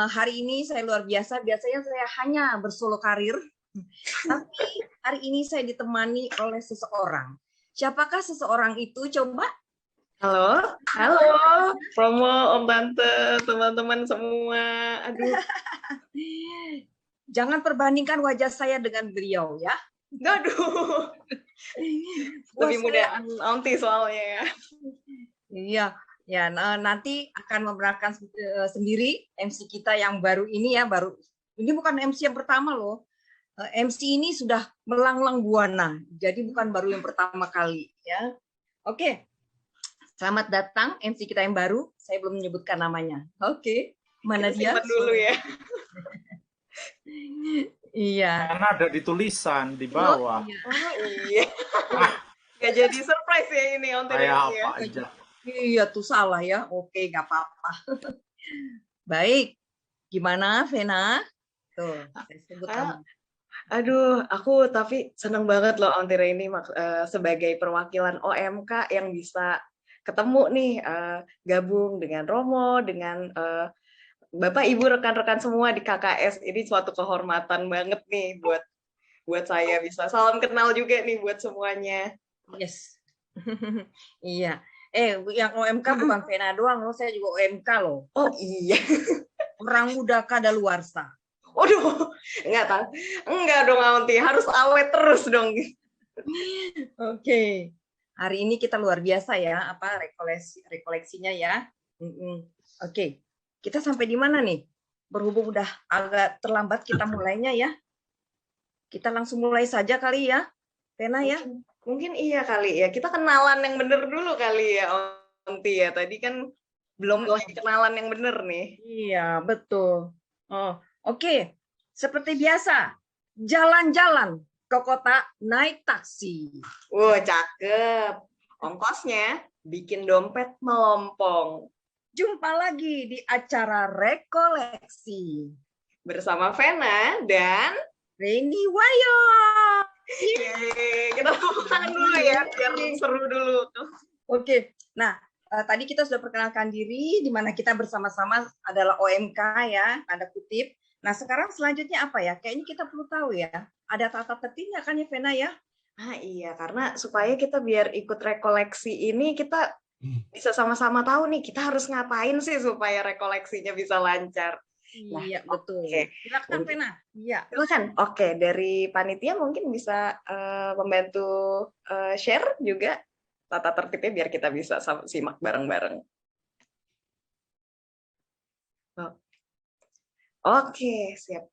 Hari ini saya luar biasa. Biasanya saya hanya bersolo karir, tapi hari ini saya ditemani oleh seseorang. Siapakah seseorang itu? Coba. Halo, halo, Promo, Om Tante, teman-teman semua. Aduh, Jangan perbandingkan wajah saya dengan beliau ya. aduh, Wah, lebih saya, muda Aunty soalnya ya. iya, ya. Nanti akan memerankan sendiri MC kita yang baru ini ya, baru. Ini bukan MC yang pertama loh. MC ini sudah melanglang buana, jadi bukan baru yang pertama kali ya. Oke, selamat datang MC kita yang baru. Saya belum menyebutkan namanya. Oke, mana Kita dia? simpan dulu ya. Iya. Karena ada di tulisan di Oh, bawah. iya. Oh iya, Ah, nggak jadi surprise ya ini Aunty kayak Reni ya. apa aja. Iya tuh salah ya. Oke, nggak apa-apa. Baik, gimana Vena? Tuh, saya sebut Ah, kamu. aduh, aku tapi seneng banget loh Aunty Reni sebagai perwakilan OMK yang bisa ketemu nih gabung dengan Romo, dengan Bapak Ibu rekan-rekan semua di KKS. Ini suatu kehormatan banget nih buat saya bisa salam kenal juga nih buat semuanya. Yes. Iya. Yang OMK bukan Vena doang loh, saya juga OMK loh. Oh iya. Orang muda kadaluarsa. Waduh, enggak tahu. Enggak dong Aunty, harus awet terus dong. Oke. Hari ini kita luar biasa ya, apa rekoleksinya ya. Oke. Kita sampai di mana nih? Berhubung udah agak terlambat kita mulainya ya. Kita langsung mulai saja kali ya. Vena ya. Mungkin iya kali ya. Kita kenalan yang bener dulu kali ya Aunty ya. Tadi kan belum lagi kenalan yang bener nih. Iya, betul. Oh, oke. Seperti biasa, jalan-jalan ke kota naik taksi. Wah, cakep. Ongkosnya bikin dompet melompong. Jumpa lagi di acara rekoleksi Bersama Vena dan Reni Wayo. Yeay, kita tepuk tangan dulu ya, biar seru dulu. Oke, nah tadi kita sudah perkenalkan diri, di mana kita bersama-sama adalah OMK ya, tanda kutip. Nah sekarang selanjutnya apa ya? Kayaknya kita perlu tahu ya, ada tata tertibnya kan ya Vena ya? Ah iya, karena supaya kita biar ikut rekoleksi ini, kita bisa sama-sama tahu nih, kita harus ngapain sih supaya rekoleksinya bisa lancar. Nah, Iya, betul. Oke. Silakan Vena. Iya. Silakan. Oke, dari panitia mungkin bisa membantu share juga tata tertibnya biar kita bisa simak bareng-bareng. Oke, siap.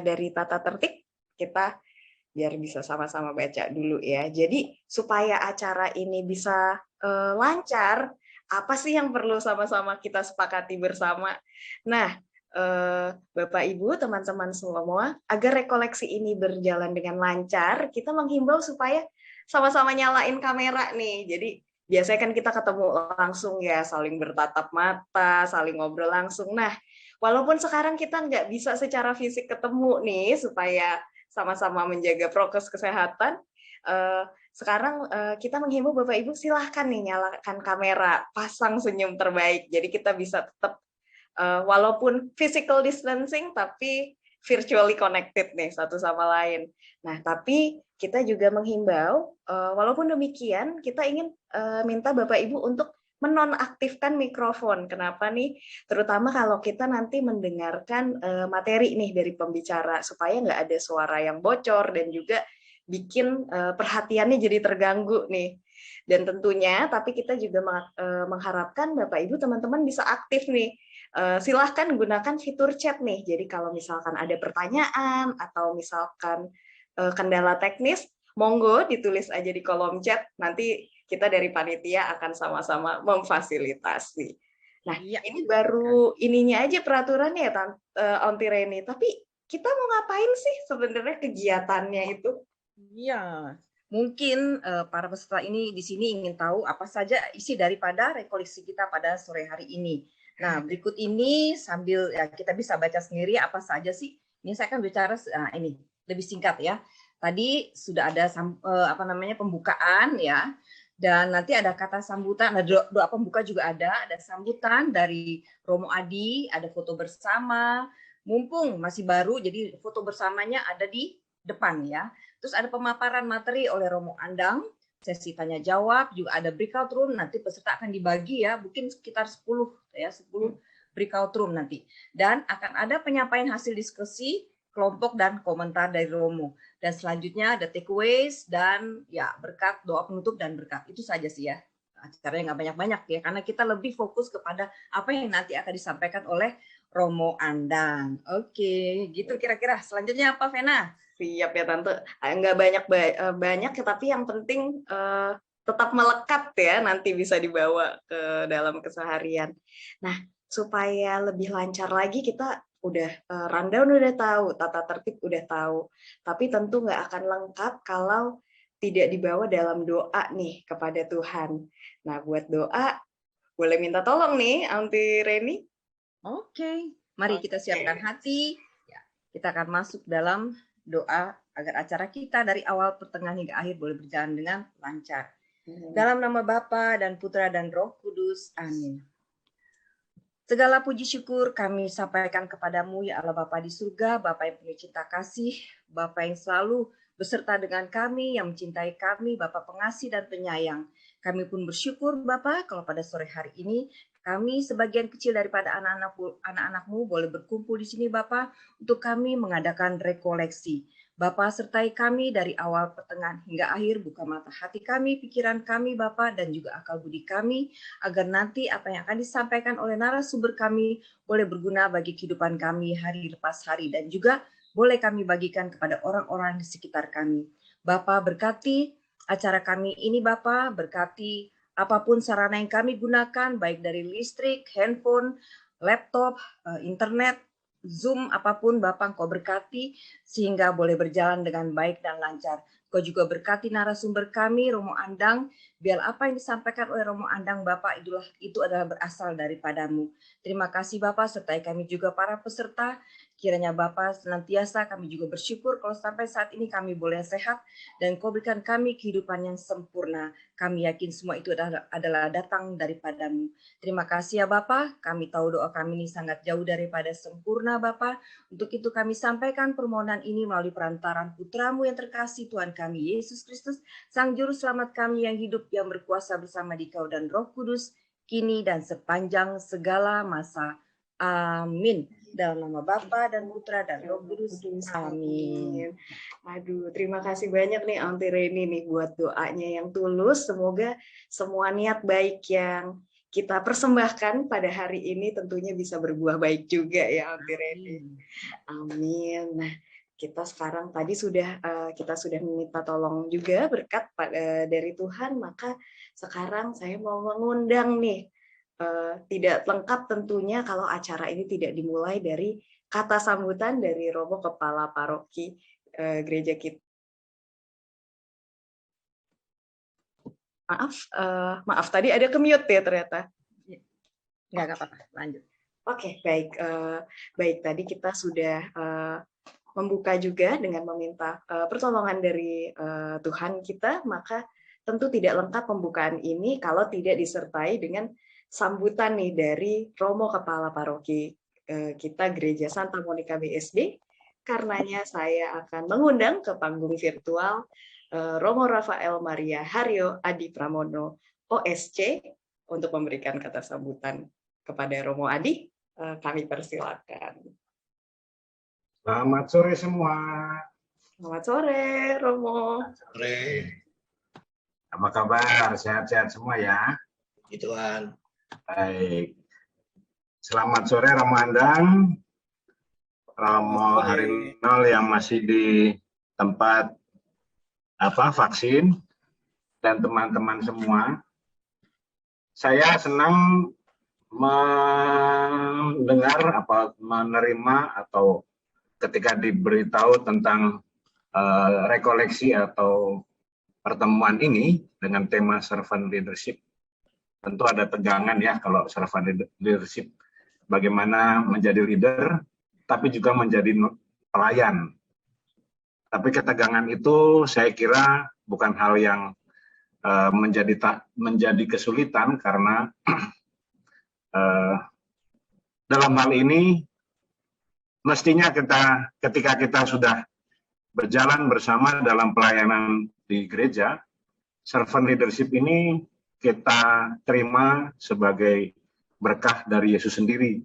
Dari tata tertib kita biar bisa sama-sama baca dulu ya. Jadi supaya acara ini bisa lancar, apa sih yang perlu sama-sama kita sepakati bersama? Nah, Bapak Ibu, teman-teman semua, agar rekoleksi ini berjalan dengan lancar, kita menghimbau supaya sama-sama nyalain kamera nih. Jadi biasanya kan kita ketemu langsung ya, saling bertatap mata, saling ngobrol langsung. Nah, walaupun sekarang kita nggak bisa secara fisik ketemu nih, supaya sama-sama menjaga prokes kesehatan, sekarang kita menghimbau Bapak Ibu silahkan nih nyalakan kamera, pasang senyum terbaik. Jadi kita bisa tetap walaupun physical distancing tapi virtually connected nih satu sama lain. Nah, tapi kita juga menghimbau, walaupun demikian kita ingin minta Bapak Ibu untuk menonaktifkan mikrofon. Kenapa nih? Terutama kalau kita nanti mendengarkan materi nih dari pembicara, supaya nggak ada suara yang bocor dan juga bikin perhatiannya jadi terganggu nih. Dan tentunya, tapi kita juga mengharapkan Bapak Ibu teman-teman bisa aktif nih. Silahkan gunakan fitur chat nih. Jadi kalau misalkan ada pertanyaan atau misalkan kendala teknis, monggo ditulis aja di kolom chat. Nanti kita dari panitia akan sama-sama memfasilitasi. Nah, Iya. ini baru ininya aja peraturannya ya, Aunty Reni. Tapi kita mau ngapain sih sebenarnya kegiatannya itu? Iya. Mungkin para peserta ini di sini ingin tahu apa saja isi daripada rekoleksi kita pada sore hari ini. Nah, berikut ini sambil ya kita bisa baca sendiri apa saja sih. Ini saya akan bicara ini lebih singkat ya. Tadi sudah ada apa namanya pembukaan ya. Dan nanti ada kata sambutan, ada doa pembuka juga ada sambutan dari Romo Adi, ada foto bersama. Mumpung masih baru, jadi foto bersamanya ada di depan ya. Terus ada pemaparan materi oleh Romo Andang, sesi tanya jawab, juga ada breakout room, nanti peserta akan dibagi ya, mungkin sekitar 10 ya, 10 breakout room nanti. Dan akan ada penyampaian hasil diskusi kelompok dan komentar dari Romo. Dan selanjutnya ada takeaways dan ya berkat, doa penutup dan berkat. Itu saja sih ya. Acaranya nggak banyak-banyak ya, karena kita lebih fokus kepada apa yang nanti akan disampaikan oleh Romo Andang. Oke, gitu kira-kira. Selanjutnya apa, Vena? Siap ya Tante. Nggak banyak ya, tapi yang penting tetap melekat ya, nanti bisa dibawa ke dalam keseharian. Nah, supaya lebih lancar lagi, kita udah rundown udah tahu, tata tertib udah tahu. Tapi tentu nggak akan lengkap kalau tidak dibawa dalam doa nih kepada Tuhan. Nah, buat doa, boleh minta tolong nih, Aunty Reni? Oke, mari kita siapkan hati. Ya, kita akan masuk dalam doa agar acara kita dari awal, pertengahan hingga akhir boleh berjalan dengan lancar. Dalam nama Bapa dan Putra dan Roh Kudus. Amin. Segala puji syukur kami sampaikan kepadamu, ya Allah Bapa di surga, Bapa yang penuh cinta kasih, Bapa yang selalu beserta dengan kami, yang mencintai kami, Bapa pengasih dan penyayang. Kami pun bersyukur Bapa kalau pada sore hari ini kami sebagian kecil daripada anak-anakmu boleh berkumpul di sini Bapa untuk kami mengadakan rekoleksi. Bapa sertai kami dari awal, pertengahan hingga akhir, buka mata hati kami, pikiran kami Bapa dan juga akal budi kami, agar nanti apa yang akan disampaikan oleh narasumber kami boleh berguna bagi kehidupan kami hari lepas hari dan juga boleh kami bagikan kepada orang-orang di sekitar kami. Bapa berkati acara kami ini Bapa, berkati apapun sarana yang kami gunakan, baik dari listrik, handphone, laptop, internet, Zoom, apapun Bapak Engkau berkati sehingga boleh berjalan dengan baik dan lancar. Kau juga berkati narasumber kami, Romo Andang, biar apa yang disampaikan oleh Romo Andang Bapak itu adalah berasal daripadamu. Terima kasih Bapak, sertai kami juga para peserta. Kiranya Bapak senantiasa kami juga bersyukur kalau sampai saat ini kami boleh sehat dan Kau berikan kami kehidupan yang sempurna. Kami yakin semua itu adalah datang daripadamu. Terima kasih ya Bapak, kami tahu doa kami ini sangat jauh daripada sempurna Bapak. Untuk itu kami sampaikan permohonan ini melalui perantaran putramu yang terkasih Tuhan kami Yesus Kristus, Sang Juru Selamat kami yang hidup, yang berkuasa bersama Dikau dan Roh Kudus, kini dan sepanjang segala masa. Amin. Dalam nama Bapa dan Putra dan Roh Kudus. Amin. Aduh, terima kasih banyak nih Aunty Reni nih buat doanya yang tulus. Semoga semua niat baik yang kita persembahkan pada hari ini tentunya bisa berbuah baik juga ya Aunty Reni. Amin. Nah, kita sekarang tadi kita sudah meminta tolong juga berkat dari Tuhan, maka sekarang saya mau mengundang nih, tidak lengkap tentunya kalau acara ini tidak dimulai dari kata sambutan dari Romo Kepala Paroki gereja kita. Maaf tadi ada ke-mute ya ternyata. Nggak apa-apa, lanjut. Oke, baik. Baik, tadi kita sudah membuka juga dengan meminta pertolongan dari Tuhan kita, maka tentu tidak lengkap pembukaan ini kalau tidak disertai dengan sambutan nih dari Romo Kepala Paroki kita Gereja Santa Monica BSD. Karenanya saya akan mengundang ke panggung virtual Romo Rafael Maria Haryo Adi Pramono OSC untuk memberikan kata sambutan kepada Romo Adi. Kami persilakan. Selamat sore semua. Selamat sore, Romo. Selamat sore. Apa kabar? Sehat-sehat semua ya? Puji Tuhan. Baik. Selamat sore Romo Andang, Romo Harinol yang masih di tempat vaksin, dan teman-teman semua. Saya senang mendengar menerima atau ketika diberitahu tentang rekoleksi atau pertemuan ini dengan tema servant leadership. Tentu ada tegangan ya kalau servant leadership, bagaimana menjadi leader tapi juga menjadi pelayan. Tapi ketegangan itu saya kira bukan hal yang menjadi kesulitan karena dalam hal ini mestinya ketika kita sudah berjalan bersama dalam pelayanan di gereja, servant leadership ini kita terima sebagai berkah dari Yesus sendiri.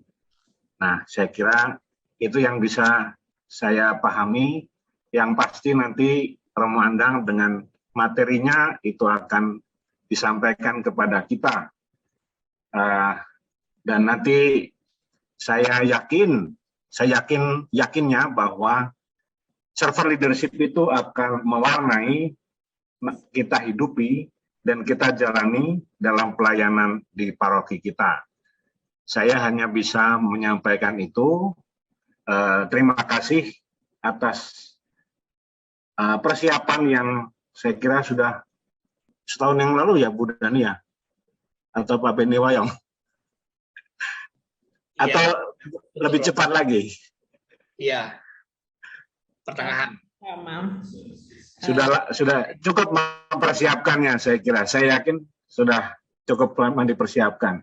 Nah, saya kira itu yang bisa saya pahami. Yang pasti nanti Romo Andang dengan materinya itu akan disampaikan kepada kita. Dan nanti saya yakinnya bahwa servant leadership itu akan mewarnai kita hidupi dan kita jalani dalam pelayanan di paroki kita. Saya hanya bisa menyampaikan itu. Terima kasih atas persiapan yang saya kira sudah setahun yang lalu ya Bu Dani ya, atau Pak Beni Wayong, atau lebih cepat lagi? Iya, pertengahan. Sudah cukup mempersiapkannya, saya kira. Saya yakin sudah cukup lama dipersiapkan.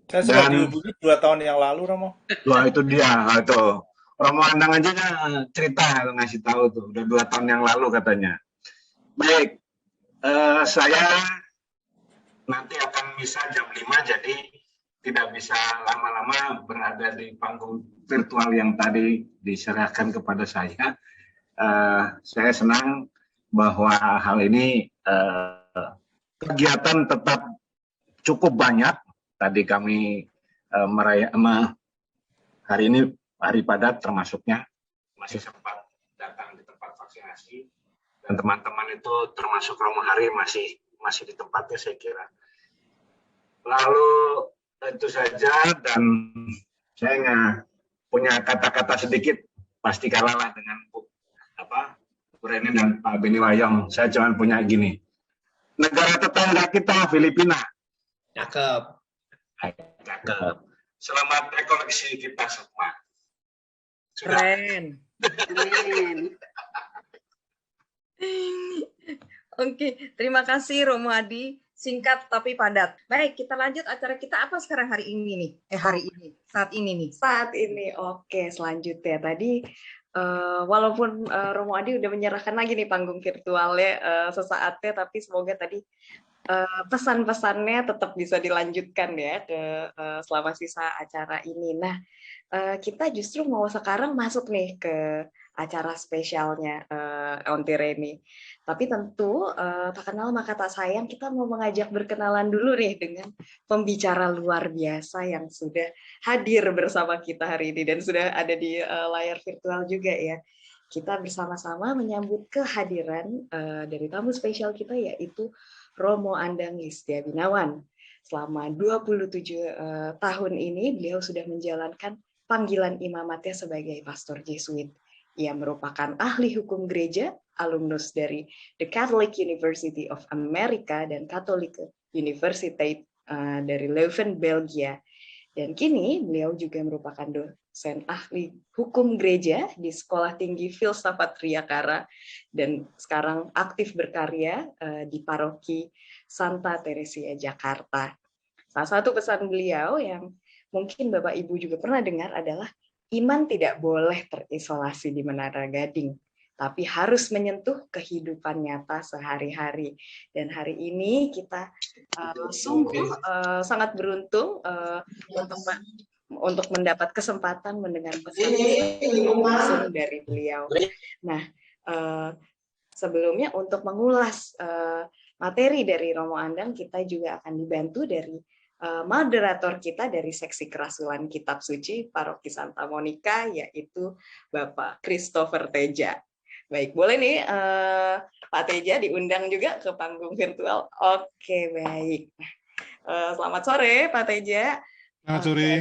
Saya sudah dihubungi 2 tahun yang lalu, Romo. Wah, itu dia, itu. Romo Andang aja cerita, ngasih tahu tuh, udah 2 tahun yang lalu katanya. Baik, saya nanti akan misa jam 5, jadi tidak bisa lama-lama berada di panggung virtual yang tadi diserahkan kepada saya. Saya senang bahwa hal ini kegiatan tetap cukup banyak. Tadi kami hari ini hari padat termasuknya, masih sempat datang di tempat vaksinasi, dan teman-teman itu termasuk Romo Hari masih di tempatnya, saya kira. Lalu itu saja, dan saya nggak punya kata-kata sedikit, pasti kalah dengan Bu Reni dan Pak Beni Wayong. Saya cuma punya gini, negara tetangga kita Filipina. Cakep. Cakep. Selamat rekoleksi kita semua. Sudah. Keren. Oke, terima kasih Romo Adi. Singkat tapi padat. Baik, kita lanjut acara kita apa sekarang hari ini nih? Saat ini. Oke, selanjutnya tadi walaupun Romo Adi udah menyerahkan lagi nih panggung virtualnya sesaatnya, tapi semoga tadi pesan-pesannya tetap bisa dilanjutkan ya ke selama sisa acara ini. Nah, kita justru mau sekarang masuk nih ke acara spesialnya Onti Reni. Tapi tentu tak kenal maka tak sayang, kita mau mengajak berkenalan dulu nih dengan pembicara luar biasa yang sudah hadir bersama kita hari ini dan sudah ada di layar virtual juga ya. Kita bersama-sama menyambut kehadiran dari tamu spesial kita, yaitu Romo Andang Listia Gunawan. Selama 27 tahun ini beliau sudah menjalankan panggilan imamatnya sebagai pastor Jesuit. Ia merupakan ahli hukum gereja, alumnus dari The Catholic University of America dan Catholic University dari Leuven, Belgia. Dan kini beliau juga merupakan dosen ahli hukum gereja di Sekolah Tinggi Filsafat Triyakara dan sekarang aktif berkarya di Paroki Santa Teresia, Jakarta. Salah satu pesan beliau yang mungkin Bapak Ibu juga pernah dengar adalah iman tidak boleh terisolasi di Menara Gading, tapi harus menyentuh kehidupan nyata sehari-hari. Dan hari ini kita sungguh sangat beruntung untuk mendapat kesempatan mendengar pesan langsung dari beliau. Nah, sebelumnya untuk mengulas materi dari Romo Andang, kita juga akan dibantu dari moderator kita dari seksi kerasulan Kitab Suci Paroki Santa Monica, yaitu Bapak Christopher Teja. Baik, boleh nih Pak Teja diundang juga ke panggung virtual. Oke, baik. Selamat sore Pak Teja. Selamat sore.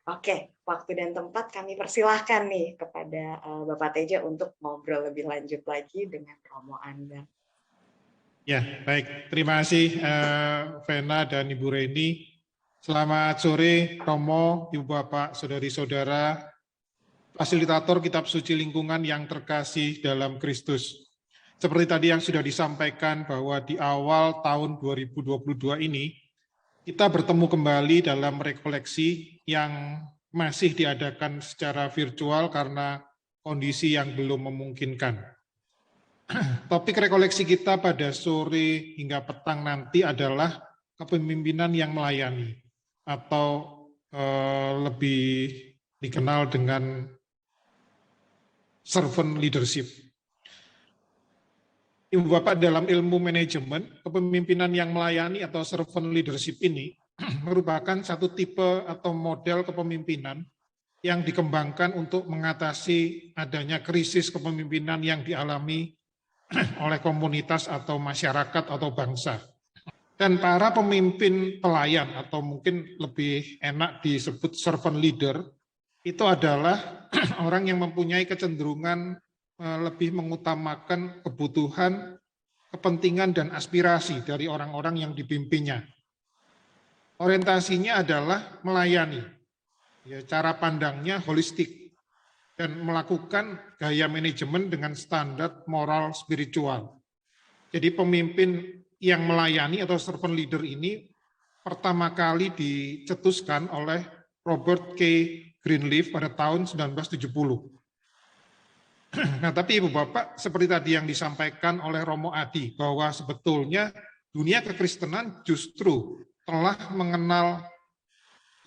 Oke, waktu dan tempat kami persilahkan nih kepada Bapak Teja untuk ngobrol lebih lanjut lagi dengan Romo Andang. Ya, baik. Terima kasih Vena dan Ibu Reni. Selamat sore Romo, Ibu Bapak, Saudari-saudara, fasilitator Kitab Suci Lingkungan yang terkasih dalam Kristus. seperti tadi yang sudah disampaikan bahwa di awal tahun 2022 ini, kita bertemu kembali dalam rekoleksi yang masih diadakan secara virtual karena kondisi yang belum memungkinkan. Topik rekoleksi kita pada sore hingga petang nanti adalah kepemimpinan yang melayani, atau lebih dikenal dengan servant leadership. Ibu Bapak, dalam ilmu manajemen, kepemimpinan yang melayani atau servant leadership ini merupakan satu tipe atau model kepemimpinan yang dikembangkan untuk mengatasi adanya krisis kepemimpinan yang dialami oleh komunitas atau masyarakat atau bangsa. Dan para pemimpin pelayan atau mungkin lebih enak disebut servant leader itu adalah orang yang mempunyai kecenderungan lebih mengutamakan kebutuhan, kepentingan, dan aspirasi dari orang-orang yang dipimpinnya. Orientasinya adalah melayani, ya, cara pandangnya holistik, dan melakukan gaya manajemen dengan standar moral spiritual. Jadi pemimpin yang melayani atau servant leader ini pertama kali dicetuskan oleh Robert K. Greenleaf pada tahun 1970. Nah, tapi Ibu Bapak, seperti tadi yang disampaikan oleh Romo Adi, bahwa sebetulnya dunia kekristenan justru telah mengenal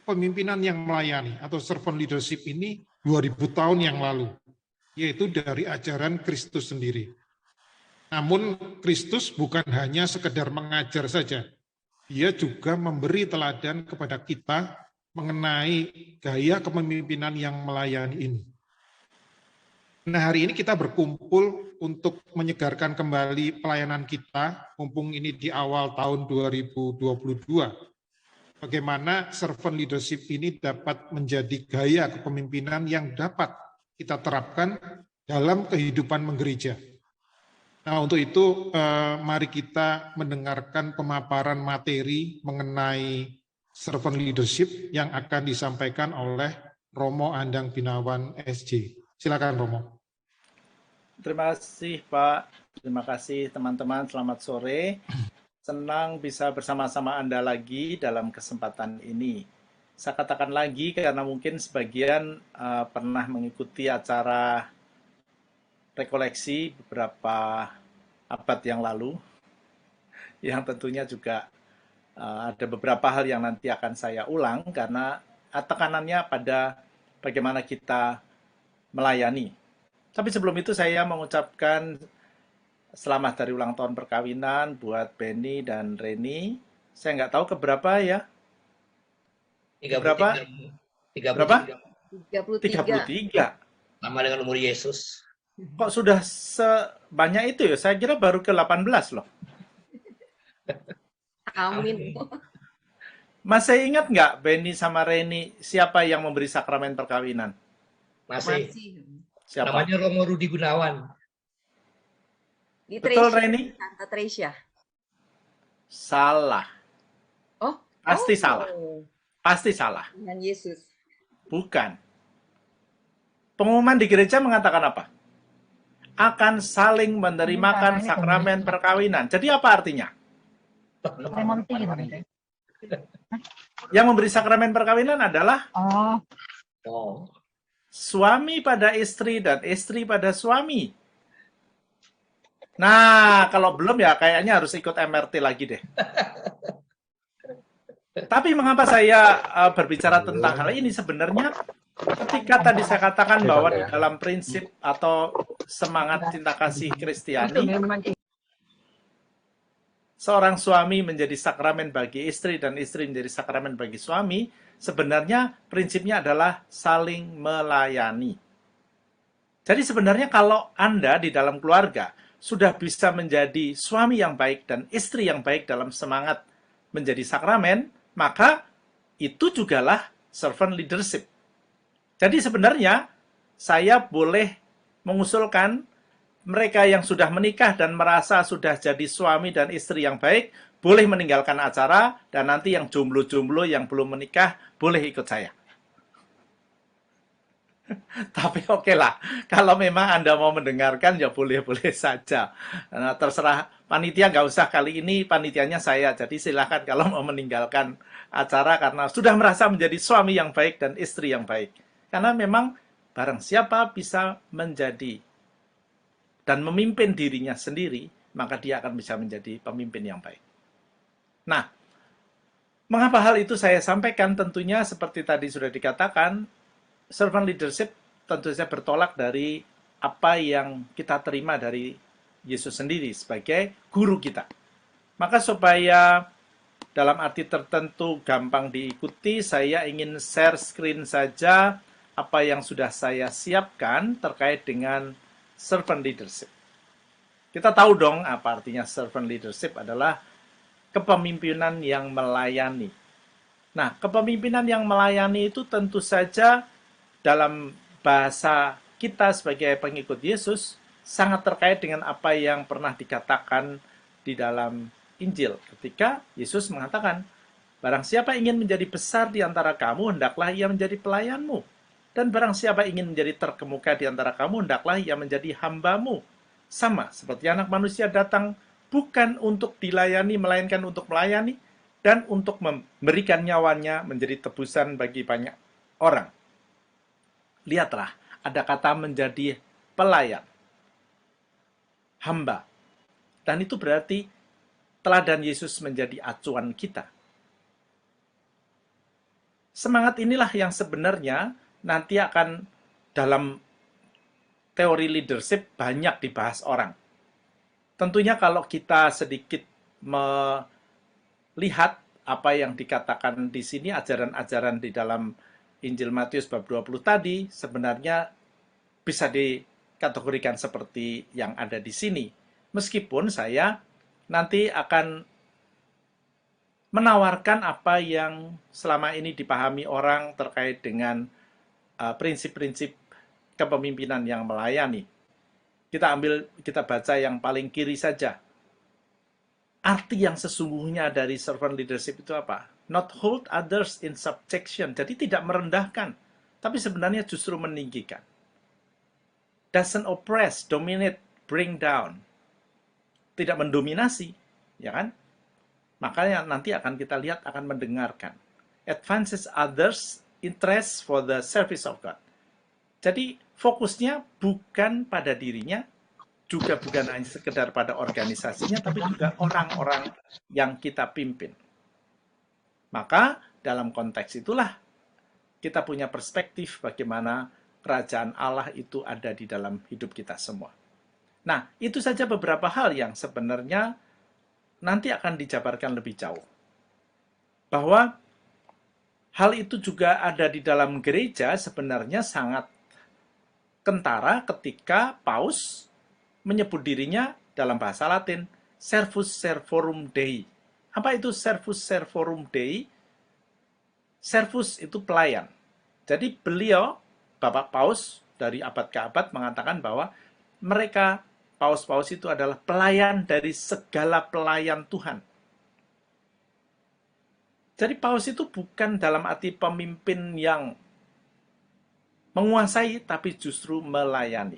pemimpinan yang melayani atau servant leadership ini 2000 tahun yang lalu, yaitu dari ajaran Kristus sendiri. Namun Kristus bukan hanya sekedar mengajar saja, dia juga memberi teladan kepada kita mengenai gaya kepemimpinan yang melayani ini. Nah, hari ini kita berkumpul untuk menyegarkan kembali pelayanan kita, mumpung ini di awal tahun 2022. Bagaimana servant leadership ini dapat menjadi gaya kepemimpinan yang dapat kita terapkan dalam kehidupan menggereja. Nah, untuk itu mari kita mendengarkan pemaparan materi mengenai servant leadership yang akan disampaikan oleh Romo Andang Binawan SJ. Silakan Romo. Terima kasih Pak, terima kasih teman-teman, selamat sore. Senang bisa bersama-sama Anda lagi dalam kesempatan ini. Saya katakan lagi karena mungkin sebagian pernah mengikuti acara rekoleksi beberapa abad yang lalu, yang tentunya juga ada beberapa hal yang nanti akan saya ulang karena tekanannya pada bagaimana kita melayani. Tapi sebelum itu saya mengucapkan selamat dari ulang tahun perkawinan buat Benny dan Reni. Saya nggak tahu keberapa ya? 33. Berapa? 33. Berapa? 33. 33. Sama dengan umur Yesus. Kok sudah sebanyak itu ya? Saya kira baru ke 18 loh. Amin. Masih ingat nggak Benny sama Reni siapa yang memberi sakramen perkawinan? Masih. Siapa? Namanya Romo Rudi Gunawan. Betul, Reni? Tante Tresya. Salah. Oh, Pasti salah. Pasti salah. Dengan Yesus. Bukan. Pengumuman di gereja mengatakan apa? Akan saling menerimakan sakramen perkawinan. Jadi apa artinya? Yang memberi sakramen perkawinan adalah suami pada istri dan istri pada suami. Nah, kalau belum ya kayaknya harus ikut MRT lagi deh. Tapi mengapa saya berbicara tentang hal ini? Sebenarnya ketika tadi saya katakan bahwa di dalam prinsip atau semangat cinta kasih Kristiani, seorang suami menjadi sakramen bagi istri dan istri menjadi sakramen bagi suami, sebenarnya prinsipnya adalah saling melayani. Jadi sebenarnya kalau Anda di dalam keluarga sudah bisa menjadi suami yang baik dan istri yang baik dalam semangat menjadi sakramen, maka itu jugalah servant leadership. Jadi sebenarnya saya boleh mengusulkan mereka yang sudah menikah dan merasa sudah jadi suami dan istri yang baik, boleh meninggalkan acara, dan nanti yang jomblo-jomblo yang belum menikah, boleh ikut saya. Tapi oke lah, kalau memang Anda mau mendengarkan ya boleh-boleh saja. Nah, terserah panitia, nggak usah kali ini panitianya saya. Jadi silakan kalau mau meninggalkan acara karena sudah merasa menjadi suami yang baik dan istri yang baik. Karena memang barang siapa bisa menjadi dan memimpin dirinya sendiri, maka dia akan bisa menjadi pemimpin yang baik. Nah, mengapa hal itu saya sampaikan? Tentunya seperti tadi sudah dikatakan, servant leadership tentu saja bertolak dari apa yang kita terima dari Yesus sendiri sebagai guru kita. Maka supaya dalam arti tertentu gampang diikuti, saya ingin share screen saja apa yang sudah saya siapkan terkait dengan servant leadership. Kita tahu dong apa artinya servant leadership adalah kepemimpinan yang melayani. Nah, kepemimpinan yang melayani itu tentu saja dalam bahasa kita sebagai pengikut Yesus sangat terkait dengan apa yang pernah dikatakan di dalam Injil. Ketika Yesus mengatakan, barang siapa ingin menjadi besar di antara kamu, hendaklah ia menjadi pelayanmu. Dan barang siapa ingin menjadi terkemuka di antara kamu, hendaklah ia menjadi hambamu. Sama seperti anak manusia datang bukan untuk dilayani, melainkan untuk melayani, dan untuk memberikan nyawanya menjadi tebusan bagi banyak orang. Lihatlah, ada kata menjadi pelayan, hamba. Dan itu berarti teladan Yesus menjadi acuan kita. Semangat inilah yang sebenarnya nanti akan dalam teori leadership banyak dibahas orang. Tentunya kalau kita sedikit melihat apa yang dikatakan di sini, ajaran-ajaran di dalam Injil Matius bab 20 tadi, sebenarnya bisa dikategorikan seperti yang ada di sini. Meskipun saya nanti akan menawarkan apa yang selama ini dipahami orang terkait dengan prinsip-prinsip kepemimpinan yang melayani. Kita baca yang paling kiri saja. Arti yang sesungguhnya dari servant leadership itu apa? Not hold others in subjection. Jadi tidak merendahkan, tapi sebenarnya justru meninggikan. Doesn't oppress, dominate, bring down. Tidak mendominasi, ya kan? Makanya nanti akan kita lihat, akan mendengarkan. Advances others' interest for the service of God. Jadi fokusnya bukan pada dirinya, juga bukan hanya sekedar pada organisasinya, tapi juga orang-orang yang kita pimpin. Maka dalam konteks itulah kita punya perspektif bagaimana kerajaan Allah itu ada di dalam hidup kita semua. Nah, itu saja beberapa hal yang sebenarnya nanti akan dijabarkan lebih jauh. Bahwa hal itu juga ada di dalam gereja sebenarnya sangat kentara ketika Paus menyebut dirinya dalam bahasa Latin Servus Servorum Dei. Apa itu Servus Servorum Dei? Servus itu pelayan. Jadi beliau, Bapak Paus dari abad ke abad mengatakan bahwa mereka, Paus-Paus itu adalah pelayan dari segala pelayan Tuhan. Jadi Paus itu bukan dalam arti pemimpin yang menguasai, tapi justru melayani.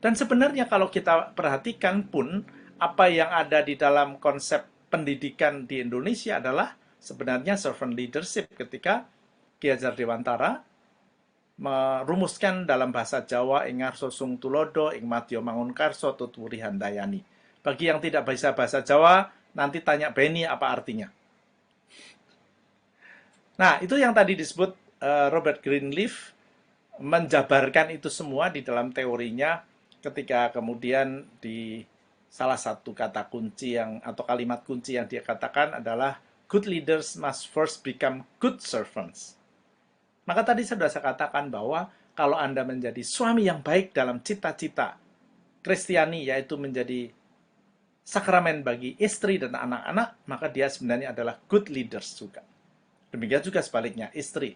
Dan sebenarnya kalau kita perhatikan pun, apa yang ada di dalam konsep pendidikan di Indonesia adalah sebenarnya servant leadership ketika Ki Hajar Dewantara merumuskan dalam bahasa Jawa ing ngarsa sung tulodo ing madya mangunkarsa tuturi handayani. Bagi yang tidak bisa bahasa Jawa, nanti tanya Benny apa artinya. Nah, itu yang tadi disebut Robert Greenleaf menjabarkan itu semua di dalam teorinya ketika kemudian di salah satu kata kunci yang atau kalimat kunci yang dia katakan adalah good leaders must first become good servants. Maka tadi saya sudah katakan bahwa kalau Anda menjadi suami yang baik dalam cita-cita Kristiani, yaitu menjadi sakramen bagi istri dan anak-anak, maka dia sebenarnya adalah good leaders juga. Demikian juga sebaliknya, istri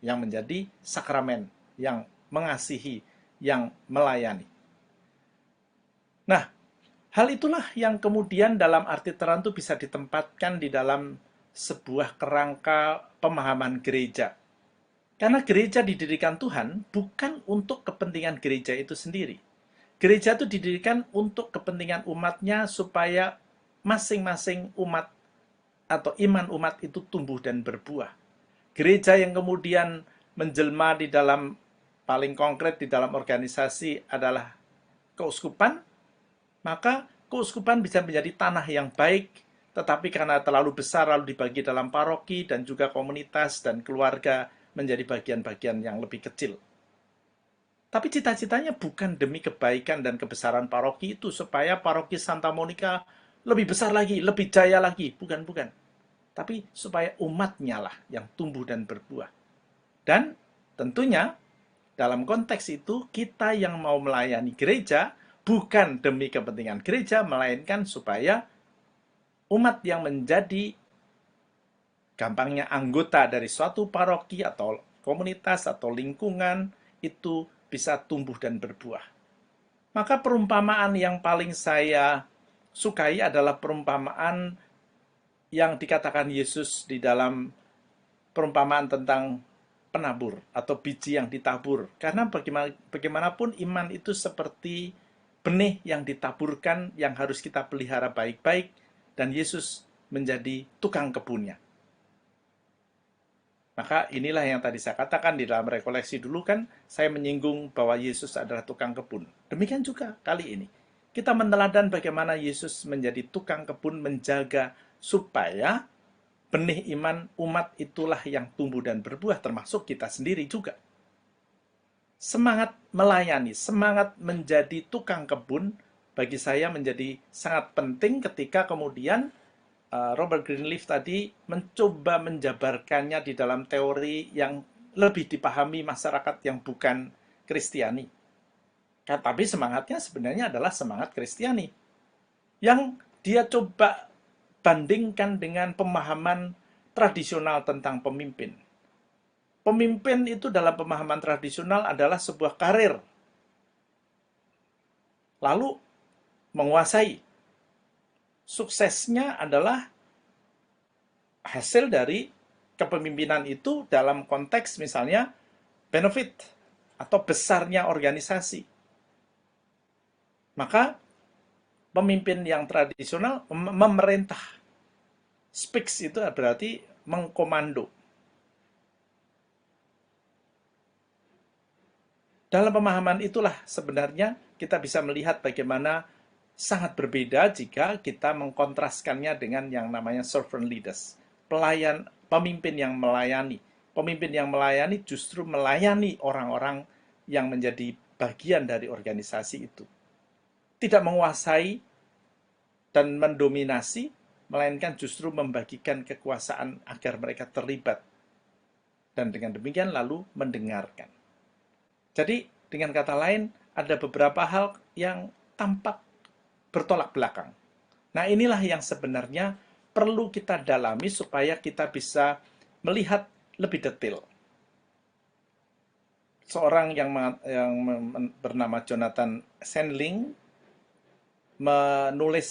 yang menjadi sakramen, yang mengasihi, yang melayani. Nah, hal itulah yang kemudian dalam arti tertentu bisa ditempatkan di dalam sebuah kerangka pemahaman gereja. Karena gereja didirikan Tuhan bukan untuk kepentingan gereja itu sendiri. Gereja itu didirikan untuk kepentingan umatnya supaya masing-masing umat atau iman umat itu tumbuh dan berbuah. Gereja yang kemudian menjelma di dalam, paling konkret di dalam organisasi adalah keuskupan, maka keuskupan bisa menjadi tanah yang baik, tetapi karena terlalu besar lalu dibagi dalam paroki dan juga komunitas dan keluarga menjadi bagian-bagian yang lebih kecil. Tapi cita-citanya bukan demi kebaikan dan kebesaran paroki itu supaya paroki Santa Monica lebih besar lagi, lebih jaya lagi. Bukan. Tapi supaya umatnya lah yang tumbuh dan berbuah. Dan tentunya dalam konteks itu kita yang mau melayani gereja bukan demi kepentingan gereja, melainkan supaya umat yang menjadi gampangnya anggota dari suatu paroki atau komunitas atau lingkungan itu bisa tumbuh dan berbuah. Maka perumpamaan yang paling saya sukai adalah perumpamaan yang dikatakan Yesus di dalam perumpamaan tentang penabur atau biji yang ditabur. Karena bagaimanapun iman itu seperti benih yang ditaburkan yang harus kita pelihara baik-baik dan Yesus menjadi tukang kebunnya. Maka inilah yang tadi saya katakan di dalam rekoleksi dulu kan, saya menyinggung bahwa Yesus adalah tukang kebun. Demikian juga kali ini. Kita meneladan bagaimana Yesus menjadi tukang kebun menjaga supaya benih iman umat itulah yang tumbuh dan berbuah, termasuk kita sendiri juga. Semangat melayani, semangat menjadi tukang kebun, bagi saya menjadi sangat penting ketika kemudian Robert Greenleaf tadi mencoba menjabarkannya di dalam teori yang lebih dipahami masyarakat yang bukan Kristiani. Tapi semangatnya sebenarnya adalah semangat Kristiani. Yang dia coba bandingkan dengan pemahaman tradisional tentang pemimpin. Pemimpin itu dalam pemahaman tradisional adalah sebuah karir. Lalu menguasai. Suksesnya adalah hasil dari kepemimpinan itu dalam konteks misalnya benefit atau besarnya organisasi. Maka pemimpin yang tradisional memerintah. Speaks itu berarti mengkomando. Dalam pemahaman itulah sebenarnya kita bisa melihat bagaimana sangat berbeda jika kita mengkontraskannya dengan yang namanya servant leaders. Pemimpin yang melayani. Pemimpin yang melayani justru melayani orang-orang yang menjadi bagian dari organisasi itu. Tidak menguasai dan mendominasi, melainkan justru membagikan kekuasaan agar mereka terlibat. Dan dengan demikian lalu mendengarkan. Jadi, dengan kata lain, ada beberapa hal yang tampak bertolak belakang. Nah, inilah yang sebenarnya perlu kita dalami supaya kita bisa melihat lebih detail. Seorang yang bernama Jonathan Sandling menulis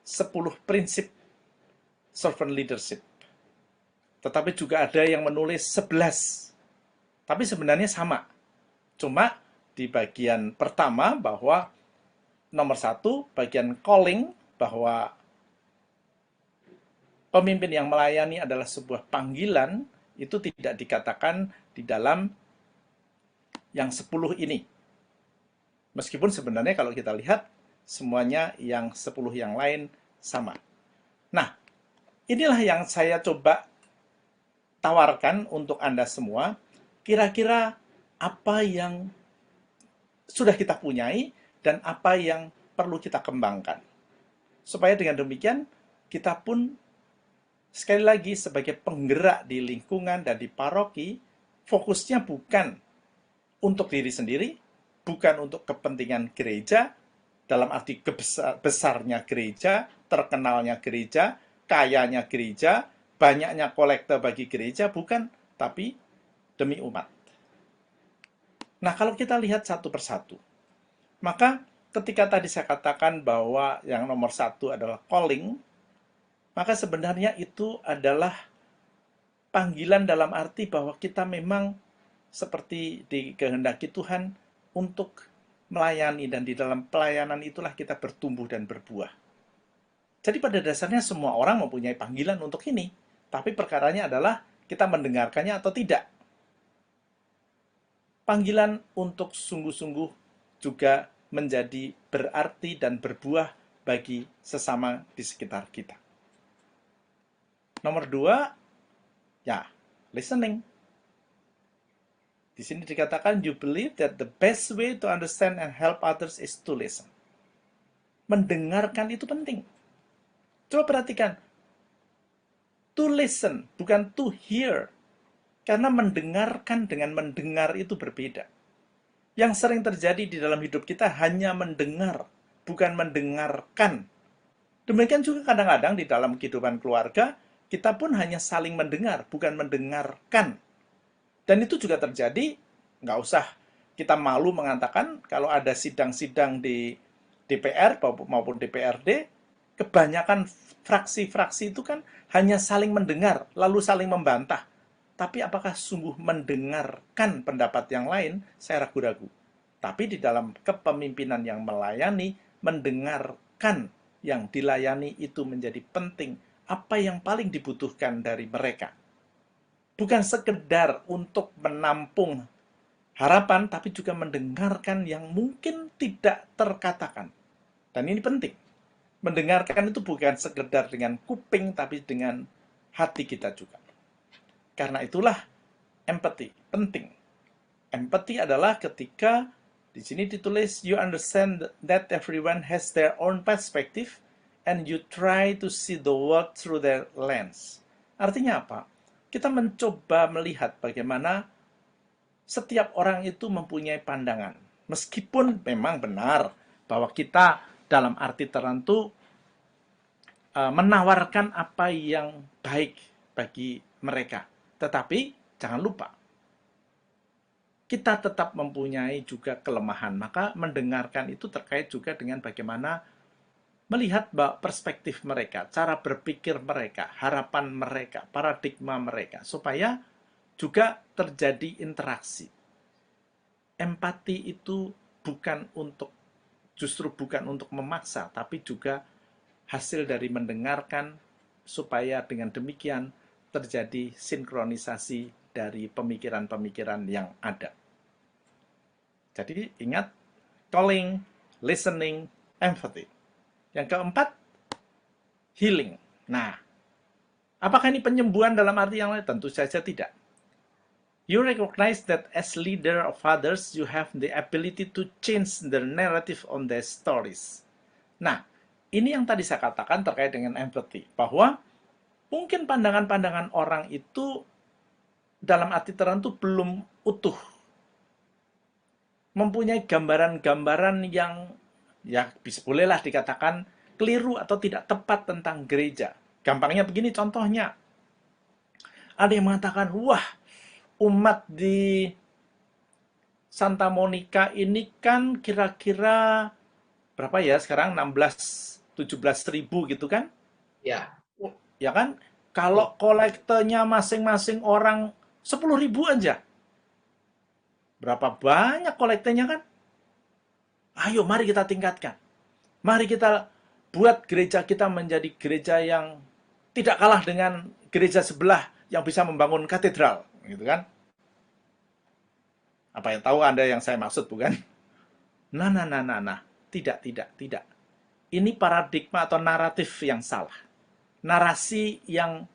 10 prinsip servant leadership. Tetapi juga ada yang menulis 11. Tapi sebenarnya sama. Cuma di bagian pertama bahwa nomor 1, bagian calling, bahwa pemimpin yang melayani adalah sebuah panggilan, itu tidak dikatakan di dalam yang 10 ini. Meskipun sebenarnya kalau kita lihat, semuanya yang 10 yang lain sama. Nah, inilah yang saya coba tawarkan untuk Anda semua. Kira-kira apa yang sudah kita punyai dan apa yang perlu kita kembangkan. Supaya dengan demikian, kita pun sekali lagi sebagai penggerak di lingkungan dan di paroki, fokusnya bukan untuk diri sendiri, bukan untuk kepentingan gereja, dalam arti besarnya gereja, terkenalnya gereja, kayanya gereja, banyaknya kolektor bagi gereja, bukan, tapi demi umat. Nah, kalau kita lihat satu persatu, maka ketika tadi saya katakan bahwa yang nomor 1 adalah calling, maka sebenarnya itu adalah panggilan dalam arti bahwa kita memang seperti dikehendaki Tuhan untuk melayani, dan di dalam pelayanan itulah kita bertumbuh dan berbuah. Jadi pada dasarnya semua orang mempunyai panggilan untuk ini, tapi perkaranya adalah kita mendengarkannya atau tidak. Panggilan untuk sungguh-sungguh juga menjadi berarti dan berbuah bagi sesama di sekitar kita. Nomor 2, ya, listening. Di sini dikatakan, you believe that the best way to understand and help others is to listen. Mendengarkan itu penting. Coba perhatikan. To listen, bukan to hear. Karena mendengarkan dengan mendengar itu berbeda. Yang sering terjadi di dalam hidup kita hanya mendengar, bukan mendengarkan. Demikian juga kadang-kadang di dalam kehidupan keluarga, kita pun hanya saling mendengar, bukan mendengarkan. Dan itu juga terjadi, nggak usah kita malu mengatakan, kalau ada sidang-sidang di DPR maupun DPRD, kebanyakan fraksi-fraksi itu kan hanya saling mendengar, lalu saling membantah. Tapi apakah sungguh mendengarkan pendapat yang lain? Saya ragu-ragu. Tapi di dalam kepemimpinan yang melayani, mendengarkan yang dilayani itu menjadi penting. Apa yang paling dibutuhkan dari mereka? Bukan sekedar untuk menampung harapan, tapi juga mendengarkan yang mungkin tidak terkatakan. Dan ini penting. Mendengarkan itu bukan sekedar dengan kuping, tapi dengan hati kita juga. Karena itulah empathy penting. Empathy adalah ketika di sini ditulis, you understand that everyone has their own perspective and you try to see the world through their lens. Artinya apa? Kita mencoba melihat bagaimana setiap orang itu mempunyai pandangan. Meskipun memang benar bahwa kita dalam arti tertentu menawarkan apa yang baik bagi mereka. Tetapi jangan lupa, kita tetap mempunyai juga kelemahan. Maka mendengarkan itu terkait juga dengan bagaimana melihat perspektif mereka, cara berpikir mereka, harapan mereka, paradigma mereka, supaya juga terjadi interaksi. Empati itu justru bukan untuk memaksa, tapi juga hasil dari mendengarkan, supaya dengan demikian terjadi sinkronisasi dari pemikiran-pemikiran yang ada. Jadi ingat, calling, listening, empathy. Yang keempat, healing. Nah, apakah ini penyembuhan dalam arti yang lain? Tentu saja tidak. You recognize that as leader of others, you have the ability to change the narrative on their stories. Nah, ini yang tadi saya katakan terkait dengan empathy, bahwa mungkin pandangan-pandangan orang itu dalam arti tertentu belum utuh. Mempunyai gambaran-gambaran yang ya bolehlah dikatakan keliru atau tidak tepat tentang gereja. Gampangnya begini contohnya. Ada yang mengatakan, wah, umat di Santa Monica ini kan kira-kira berapa ya sekarang, 16-17 ribu gitu kan? Ya. Ya kan? Kalau kolektenya masing-masing orang 10.000 aja. Berapa banyak kolektenya kan? Ayo, mari kita tingkatkan. Mari kita buat gereja kita menjadi gereja yang tidak kalah dengan gereja sebelah yang bisa membangun katedral. Gitu kan? Apa yang tahu Anda yang saya maksud, bukan? Nah. Tidak. Ini paradigma atau naratif yang salah. Narasi yang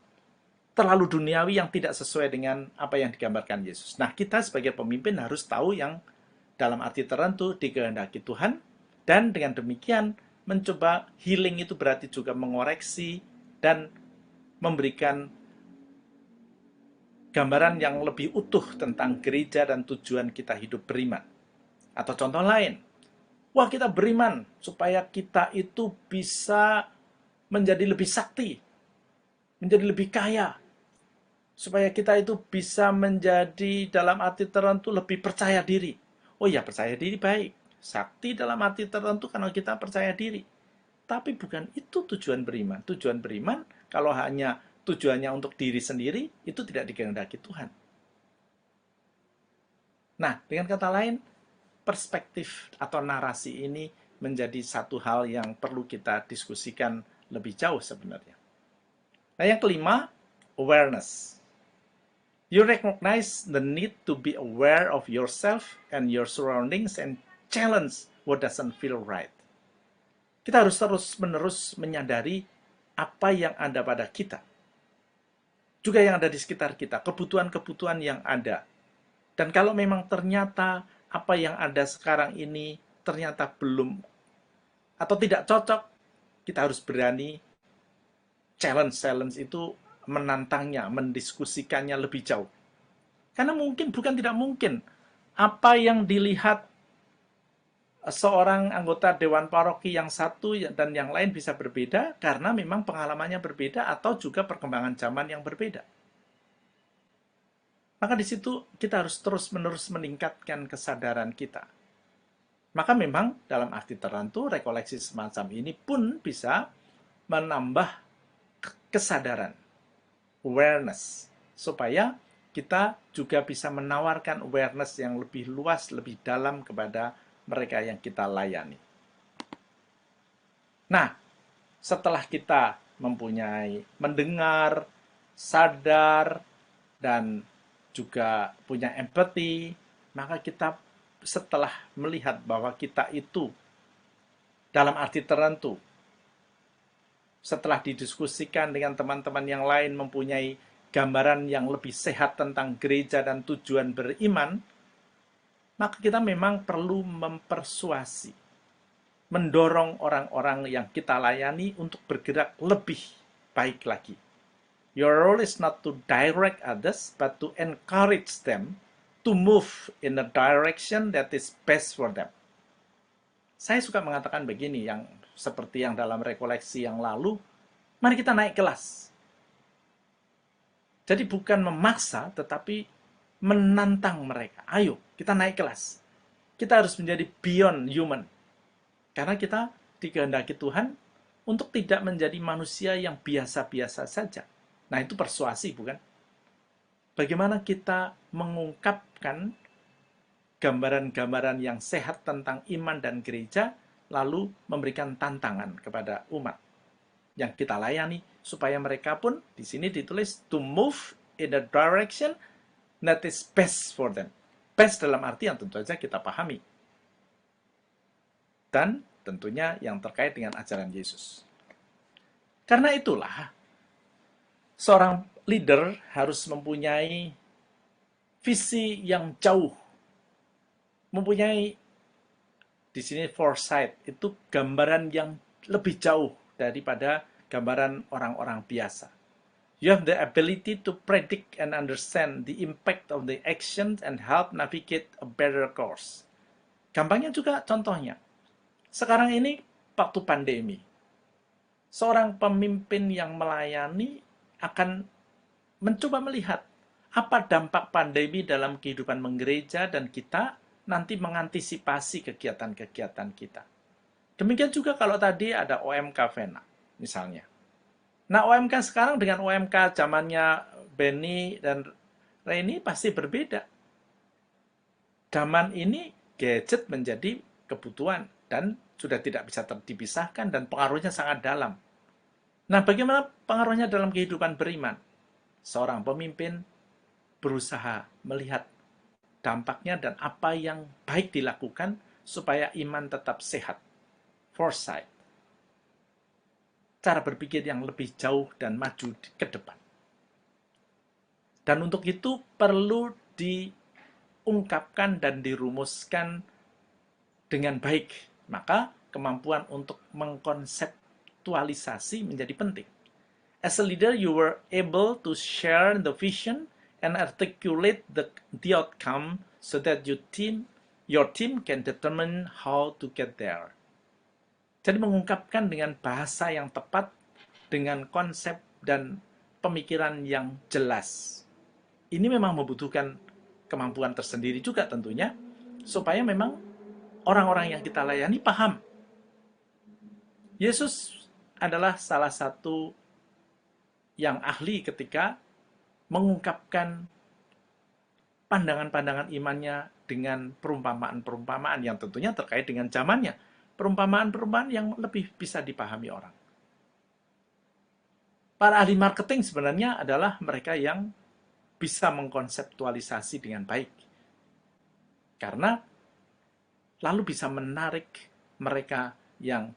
terlalu duniawi yang tidak sesuai dengan apa yang digambarkan Yesus. Nah, kita sebagai pemimpin harus tahu yang dalam arti tertentu dikehendaki Tuhan, dan dengan demikian mencoba healing itu berarti juga mengoreksi dan memberikan gambaran yang lebih utuh tentang gereja dan tujuan kita hidup beriman. Atau contoh lain, wah, kita beriman supaya kita itu bisa menjadi lebih sakti, menjadi lebih kaya, supaya kita itu bisa menjadi dalam arti tertentu lebih percaya diri. Oh ya, percaya diri baik. Sakti dalam arti tertentu karena kita percaya diri. Tapi bukan itu tujuan beriman. Tujuan beriman kalau hanya tujuannya untuk diri sendiri, itu tidak dikehendaki Tuhan. Nah, dengan kata lain, perspektif atau narasi ini menjadi satu hal yang perlu kita diskusikan lebih jauh sebenarnya. Nah, yang kelima, awareness. You recognize the need to be aware of yourself and your surroundings and challenge what doesn't feel right. Kita harus terus-menerus menyadari apa yang ada pada kita. Juga yang ada di sekitar kita, kebutuhan-kebutuhan yang ada. Dan kalau memang ternyata apa yang ada sekarang ini ternyata belum atau tidak cocok, kita harus berani challenge itu, menantangnya, mendiskusikannya lebih jauh. Karena bukan tidak mungkin, apa yang dilihat seorang anggota Dewan Paroki yang satu dan yang lain bisa berbeda, karena memang pengalamannya berbeda atau juga perkembangan zaman yang berbeda. Maka di situ kita harus terus-menerus meningkatkan kesadaran kita. Maka memang dalam arti tertentu, rekoleksi semacam ini pun bisa menambah kesadaran, awareness, supaya kita juga bisa menawarkan awareness yang lebih luas, lebih dalam kepada mereka yang kita layani. Nah, setelah kita mendengar, sadar, dan juga punya empati, maka kita setelah melihat bahwa kita itu dalam arti tertentu, setelah didiskusikan dengan teman-teman yang lain mempunyai gambaran yang lebih sehat tentang gereja dan tujuan beriman, maka kita memang perlu mempersuasi, mendorong orang-orang yang kita layani untuk bergerak lebih baik lagi. Your role is not to direct others, but to encourage them to move in a direction that is best for them. Saya suka mengatakan begini, yang seperti yang dalam rekoleksi yang lalu, mari kita naik kelas. Jadi bukan memaksa, tetapi menantang mereka. Ayo, kita naik kelas. Kita harus menjadi beyond human. Karena kita dikehendaki Tuhan untuk tidak menjadi manusia yang biasa-biasa saja. Nah, itu persuasi, bukan? Bagaimana kita mengungkapkan gambaran-gambaran yang sehat tentang iman dan gereja, lalu memberikan tantangan kepada umat yang kita layani, supaya mereka pun, di sini ditulis, to move in the direction that is best for them. Best dalam arti yang tentu saja kita pahami. Dan tentunya yang terkait dengan ajaran Yesus. Karena itulah, seorang leader harus mempunyai visi yang jauh. Mempunyai, di sini foresight, itu gambaran yang lebih jauh daripada gambaran orang-orang biasa. You have the ability to predict and understand the impact of the actions and help navigate a better course. Gampangnya juga contohnya. Sekarang ini waktu pandemi. Seorang pemimpin yang melayani akan mencoba melihat apa dampak pandemi dalam kehidupan menggereja dan kita nanti mengantisipasi kegiatan-kegiatan kita. Demikian juga kalau tadi ada OMK Vena, misalnya. Nah, OMK sekarang dengan OMK zamannya Benny dan Reni pasti berbeda. Zaman ini gadget menjadi kebutuhan dan sudah tidak bisa dipisahkan dan pengaruhnya sangat dalam. Nah, bagaimana pengaruhnya dalam kehidupan beriman? Seorang pemimpin berusaha melihat dampaknya dan apa yang baik dilakukan supaya iman tetap sehat. Foresight. Cara berpikir yang lebih jauh dan maju ke depan. Dan untuk itu perlu diungkapkan dan dirumuskan dengan baik. Maka kemampuan untuk mengkonseptualisasi menjadi penting. As a leader, you were able to share the vision and articulate the outcome so that your team can determine how to get there. Jadi mengungkapkan dengan bahasa yang tepat, dengan konsep dan pemikiran yang jelas. Ini memang membutuhkan kemampuan tersendiri juga tentunya, supaya memang orang-orang yang kita layani paham. Yesus adalah salah satu yang ahli ketika mengungkapkan pandangan-pandangan imannya dengan perumpamaan-perumpamaan yang tentunya terkait dengan zamannya. Perumpamaan-perumpamaan yang lebih bisa dipahami orang. Para ahli marketing sebenarnya adalah mereka yang bisa mengkonseptualisasi dengan baik. Karena lalu bisa menarik mereka yang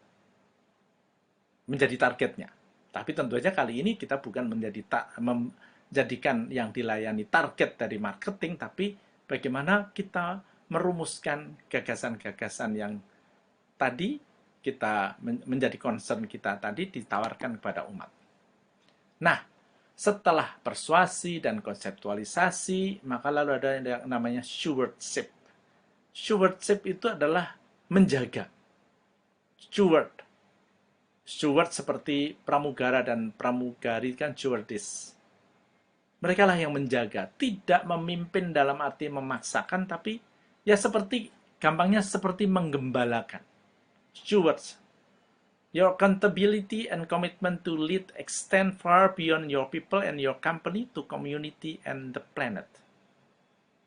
menjadi targetnya. Tapi tentu saja kali ini kita bukan menjadikan yang dilayani target dari marketing, tapi bagaimana kita merumuskan gagasan-gagasan yang tadi kita menjadi concern kita tadi ditawarkan kepada umat. Nah, setelah persuasi dan konseptualisasi, maka lalu ada yang namanya stewardship. Stewardship itu adalah menjaga. Steward seperti pramugara dan pramugari kan stewardess. Mereka lah yang menjaga, tidak memimpin dalam arti memaksakan, tapi ya seperti, gampangnya seperti menggembalakan. Stewards. Your accountability and commitment to lead extend far beyond your people and your company to community and the planet.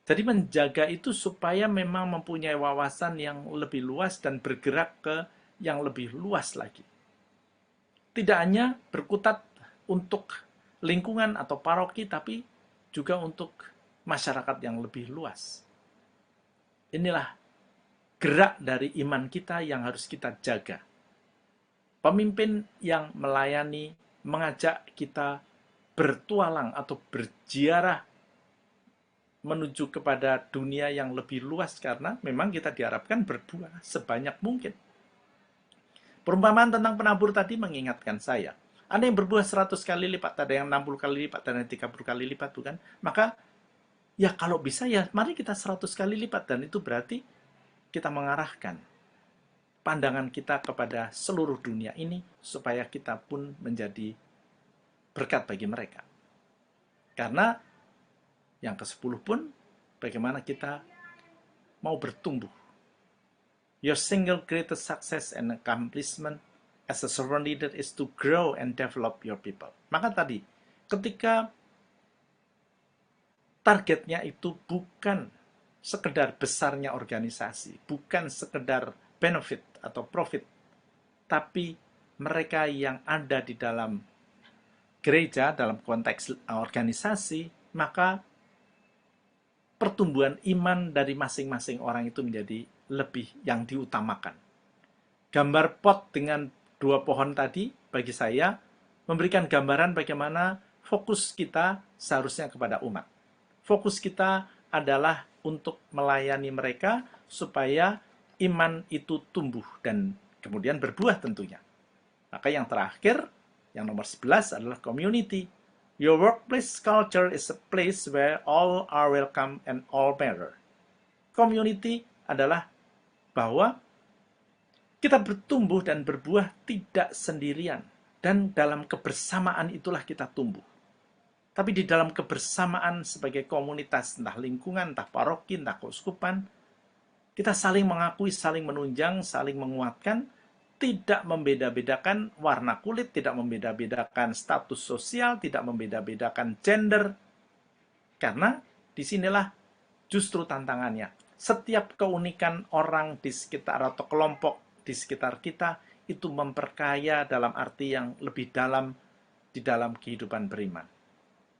Jadi menjaga itu supaya memang mempunyai wawasan yang lebih luas dan bergerak ke yang lebih luas lagi. Tidak hanya berkutat untuk lingkungan atau paroki, tapi juga untuk masyarakat yang lebih luas. Inilah gerak dari iman kita yang harus kita jaga. Pemimpin yang melayani, mengajak kita bertualang atau berziarah menuju kepada dunia yang lebih luas, karena memang kita diharapkan berbuah sebanyak mungkin. Perumpamaan tentang penabur tadi mengingatkan saya. Ada yang berbuah 100 kali lipat, ada yang 60 kali lipat, ada yang 30 kali lipat, bukan? Maka, ya kalau bisa ya mari kita 100 kali lipat. Dan itu berarti kita mengarahkan pandangan kita kepada seluruh dunia ini, supaya kita pun menjadi berkat bagi mereka. Karena yang ke-10 pun, bagaimana kita mau bertumbuh. Your single greatest success and accomplishment as a servant leader is to grow and develop your people. Maka tadi, ketika targetnya itu bukan sekedar besarnya organisasi, bukan sekedar benefit atau profit, tapi mereka yang ada di dalam gereja, dalam konteks organisasi, maka pertumbuhan iman dari masing-masing orang itu menjadi lebih yang diutamakan. Gambar pot dengan 2 pohon tadi, bagi saya, memberikan gambaran bagaimana fokus kita seharusnya kepada umat. Fokus kita adalah untuk melayani mereka, supaya iman itu tumbuh dan kemudian berbuah tentunya. Maka yang terakhir, yang nomor 11 adalah community. Your workplace culture is a place where all are welcome and all matter. Community adalah bahwa kita bertumbuh dan berbuah tidak sendirian. Dan dalam kebersamaan itulah kita tumbuh. Tapi di dalam kebersamaan sebagai komunitas, entah lingkungan, entah paroki, entah keuskupan, kita saling mengakui, saling menunjang, saling menguatkan, tidak membeda-bedakan warna kulit, tidak membeda-bedakan status sosial, tidak membeda-bedakan gender. Karena disinilah justru tantangannya. Setiap keunikan orang di sekitar atau kelompok di sekitar kita itu memperkaya dalam arti yang lebih dalam di dalam kehidupan beriman.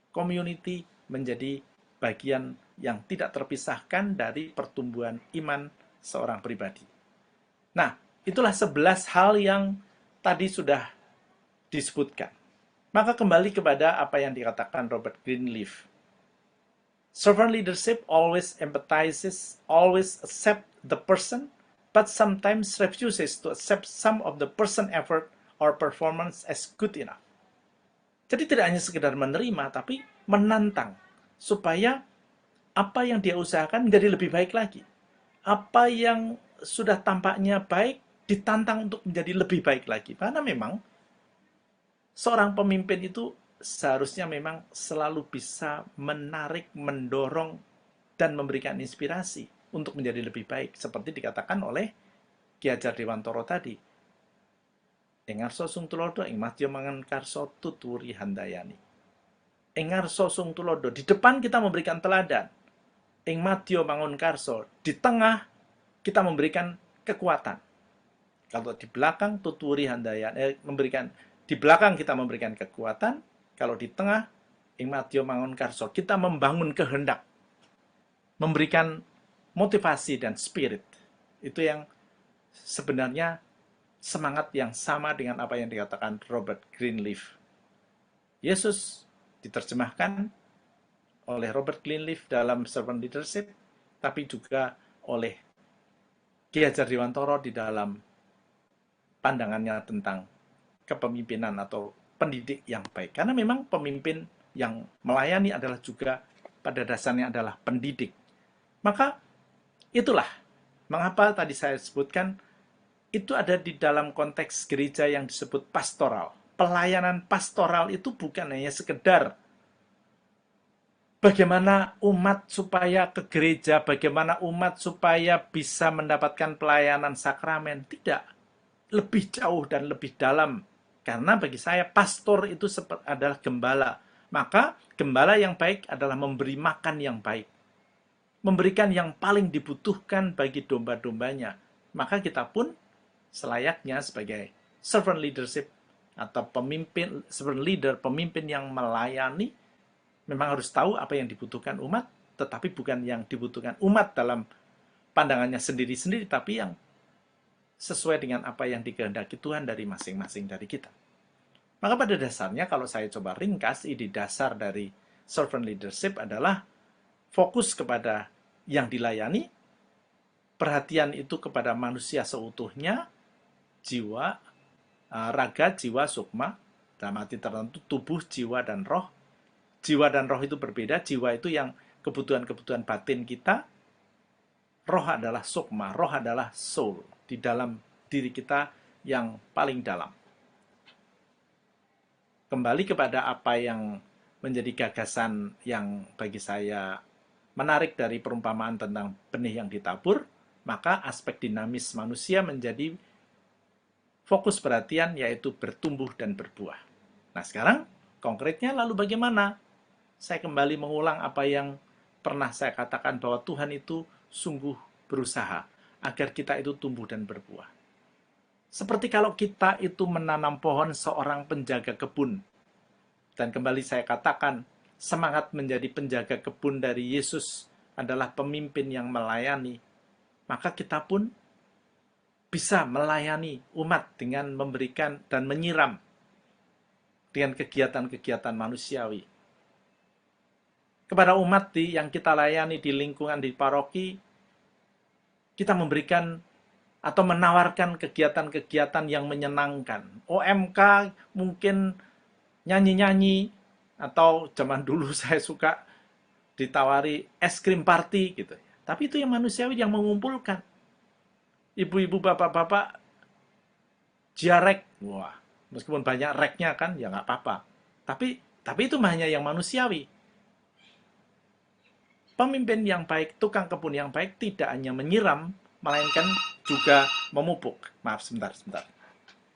Community menjadi bagian yang tidak terpisahkan dari pertumbuhan iman seorang pribadi. Nah, itulah 11 hal yang tadi sudah disebutkan. Maka kembali kepada apa yang dikatakan Robert Greenleaf. Servant leadership always empathizes, always accept the person, but sometimes refuses to accept some of the person effort or performance as good enough. Jadi tidak hanya sekedar menerima, tapi menantang supaya apa yang dia usahakan menjadi lebih baik lagi. Apa yang sudah tampaknya baik ditantang untuk menjadi lebih baik lagi. Karena memang seorang pemimpin itu seharusnya memang selalu bisa menarik, mendorong, dan memberikan inspirasi untuk menjadi lebih baik. Seperti dikatakan oleh Ki Hajar Dewantoro tadi. Engarso sung tulodo ing madya mangan karso tuturi handayani. ing ngarsa sung tulodo. Di depan kita memberikan teladan. Ing madya mangun karso. Di tengah kita memberikan kekuatan. Kalau di belakang tuturi handayan, di belakang kita memberikan kekuatan. Kalau di tengah ing madya mangun karso, kita membangun kehendak, memberikan motivasi dan spirit. Itu yang sebenarnya semangat yang sama dengan apa yang dikatakan Robert Greenleaf. Yesus diterjemahkan oleh Robert Greenleaf dalam Servant Leadership, tapi juga oleh Ki Hajar Dewantara di dalam pandangannya tentang kepemimpinan atau pendidik yang baik. Karena memang pemimpin yang melayani adalah juga pada dasarnya adalah pendidik. Maka itulah mengapa tadi saya sebutkan itu ada di dalam konteks gereja yang disebut pastoral. Pelayanan pastoral itu bukan hanya sekedar bagaimana umat supaya ke gereja, bagaimana umat supaya bisa mendapatkan pelayanan sakramen. Tidak. Lebih jauh dan lebih dalam. Karena bagi saya pastor itu adalah gembala. Maka gembala yang baik adalah memberi makan yang baik. Memberikan yang paling dibutuhkan bagi domba-dombanya. Maka kita pun selayaknya sebagai servant leadership atau pemimpin, servant leader, pemimpin yang melayani, memang harus tahu apa yang dibutuhkan umat, tetapi bukan yang dibutuhkan umat dalam pandangannya sendiri-sendiri, tapi yang sesuai dengan apa yang dikehendaki Tuhan dari masing-masing dari kita. Maka pada dasarnya kalau saya coba ringkas, ide dasar dari servant leadership adalah fokus kepada yang dilayani, perhatian itu kepada manusia seutuhnya, jiwa, raga, jiwa, sukma, dalam arti tertentu tubuh, jiwa, dan roh. Jiwa dan roh itu berbeda, jiwa itu yang kebutuhan-kebutuhan batin kita, roh adalah sukma, roh adalah soul, di dalam diri kita yang paling dalam. Kembali kepada apa yang menjadi gagasan yang bagi saya menarik dari perumpamaan tentang benih yang ditabur, maka aspek dinamis manusia menjadi fokus perhatian, yaitu bertumbuh dan berbuah. Nah sekarang, konkretnya lalu bagaimana? Saya kembali mengulang apa yang pernah saya katakan bahwa Tuhan itu sungguh berusaha agar kita itu tumbuh dan berbuah. Seperti kalau kita itu menanam pohon seorang penjaga kebun. Dan kembali saya katakan, semangat menjadi penjaga kebun dari Yesus adalah pemimpin yang melayani. Maka kita pun bisa melayani umat dengan memberikan dan menyiram dengan kegiatan-kegiatan manusiawi. Kepada umat yang kita layani di lingkungan di paroki, kita memberikan atau menawarkan kegiatan-kegiatan yang menyenangkan. OMK mungkin nyanyi-nyanyi, atau zaman dulu saya suka ditawari es krim party gitu. Tapi itu yang manusiawi yang mengumpulkan. Ibu-ibu, bapak-bapak, jiarek. Wah, meskipun banyak reknya kan, ya nggak apa-apa. Tapi itu hanya yang manusiawi. Pemimpin yang baik, tukang kebun yang baik, tidak hanya menyiram, melainkan juga memupuk. Maaf, sebentar.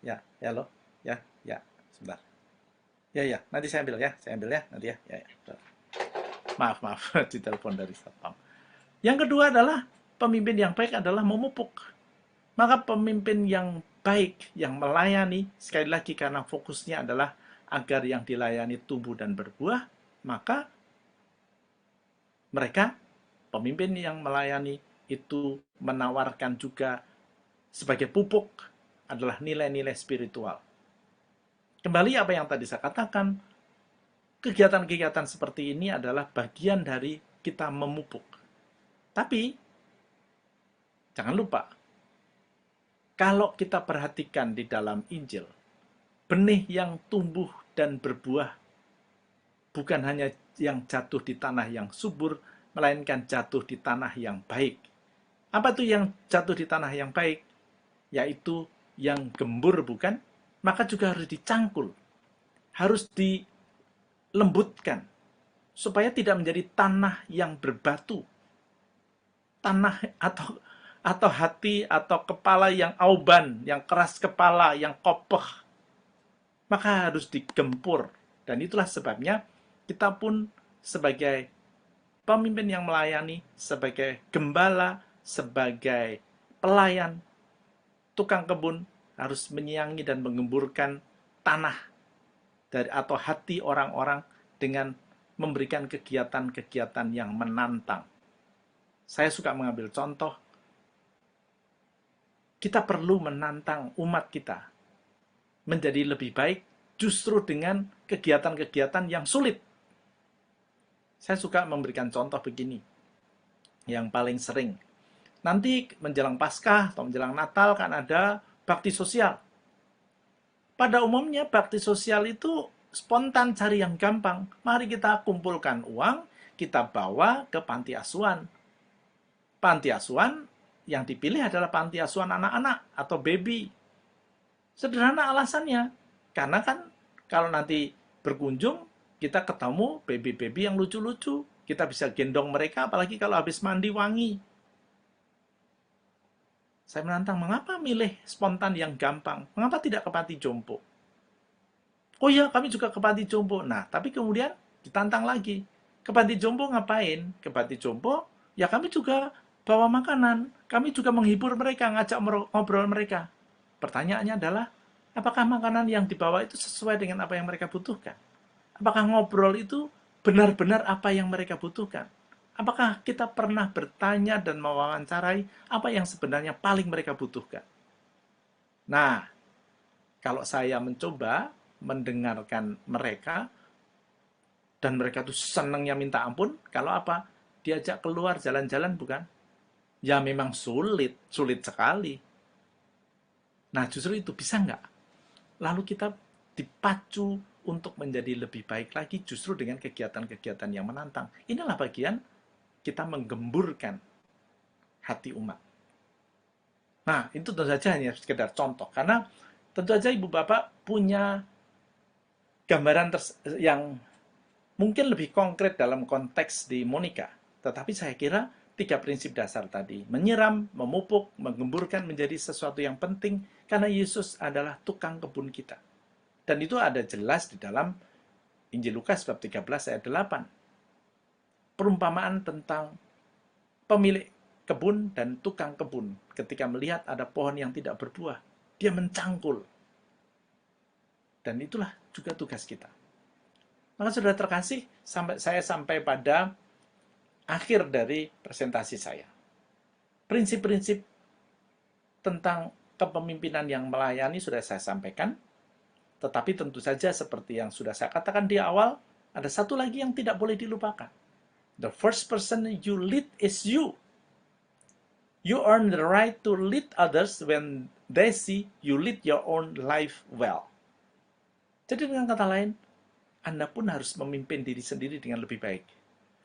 Ya loh. Ya, sebentar. Ya, nanti saya ambil ya, nanti ya. Maaf, ditelepon dari satpam. Yang kedua adalah, pemimpin yang baik adalah memupuk. Maka pemimpin yang baik, yang melayani, sekali lagi karena fokusnya adalah agar yang dilayani tumbuh dan berbuah, maka mereka, pemimpin yang melayani, itu menawarkan juga sebagai pupuk adalah nilai-nilai spiritual. Kembali apa yang tadi saya katakan, kegiatan-kegiatan seperti ini adalah bagian dari kita memupuk. Tapi, jangan lupa, kalau kita perhatikan di dalam Injil, benih yang tumbuh dan berbuah bukan hanya yang jatuh di tanah yang subur, melainkan jatuh di tanah yang baik. Apa itu yang jatuh di tanah yang baik? Yaitu yang gembur, bukan? Maka juga harus dicangkul, harus dilembutkan, supaya tidak menjadi tanah yang berbatu, tanah atau hati atau kepala yang auban, yang keras kepala, yang kopeh. Maka harus digempur. Dan itulah sebabnya kita pun sebagai pemimpin yang melayani, sebagai gembala, sebagai pelayan, tukang kebun, harus menyiangi dan mengemburkan tanah atau hati orang-orang dengan memberikan kegiatan-kegiatan yang menantang. Saya suka mengambil contoh, kita perlu menantang umat kita menjadi lebih baik justru dengan kegiatan-kegiatan yang sulit. Saya suka memberikan contoh begini, yang paling sering. Nanti menjelang Paskah atau menjelang Natal kan ada bakti sosial. Pada umumnya bakti sosial itu spontan, cari yang gampang. Mari kita kumpulkan uang, kita bawa ke panti asuhan. Panti asuhan yang dipilih adalah panti asuhan anak-anak atau baby. Sederhana alasannya, karena kan kalau nanti berkunjung, kita ketemu baby-baby yang lucu-lucu. Kita bisa gendong mereka, apalagi kalau habis mandi wangi. Saya menantang, mengapa milih spontan yang gampang? Mengapa tidak ke panti jompo? Oh ya, kami juga ke panti jompo. Nah, tapi kemudian ditantang lagi. Ke panti jompo ngapain? Ke panti jompo, ya kami juga bawa makanan. Kami juga menghibur mereka, ngajak ngobrol mereka. Pertanyaannya adalah, apakah makanan yang dibawa itu sesuai dengan apa yang mereka butuhkan? Apakah ngobrol itu benar-benar apa yang mereka butuhkan? Apakah kita pernah bertanya dan mewawancarai apa yang sebenarnya paling mereka butuhkan? Nah, kalau saya mencoba mendengarkan mereka, dan mereka tuh senangnya minta ampun, kalau apa? Diajak keluar jalan-jalan bukan? Ya memang sulit sekali. Nah justru itu bisa nggak? Lalu kita dipacu untuk menjadi lebih baik lagi justru dengan kegiatan-kegiatan yang menantang. Inilah bagian kita menggemburkan hati umat. Nah itu tentu saja hanya sekedar contoh. Karena tentu saja Ibu Bapak punya gambaran yang mungkin lebih konkret dalam konteks di Monica. Tetapi saya kira 3 prinsip dasar tadi, menyiram, memupuk, menggemburkan menjadi sesuatu yang penting karena Yesus adalah tukang kebun kita. Dan itu ada jelas di dalam Injil Lukas bab 13 ayat 8. Perumpamaan tentang pemilik kebun dan tukang kebun ketika melihat ada pohon yang tidak berbuah, dia mencangkul. Dan itulah juga tugas kita. Maka saudara terkasih, saya sampai pada akhir dari presentasi saya. Prinsip-prinsip tentang kepemimpinan yang melayani sudah saya sampaikan, tetapi tentu saja seperti yang sudah saya katakan di awal, ada satu lagi yang tidak boleh dilupakan. The first person you lead is you. You earn the right to lead others when they see you lead your own life well. Jadi dengan kata lain, Anda pun harus memimpin diri sendiri dengan lebih baik.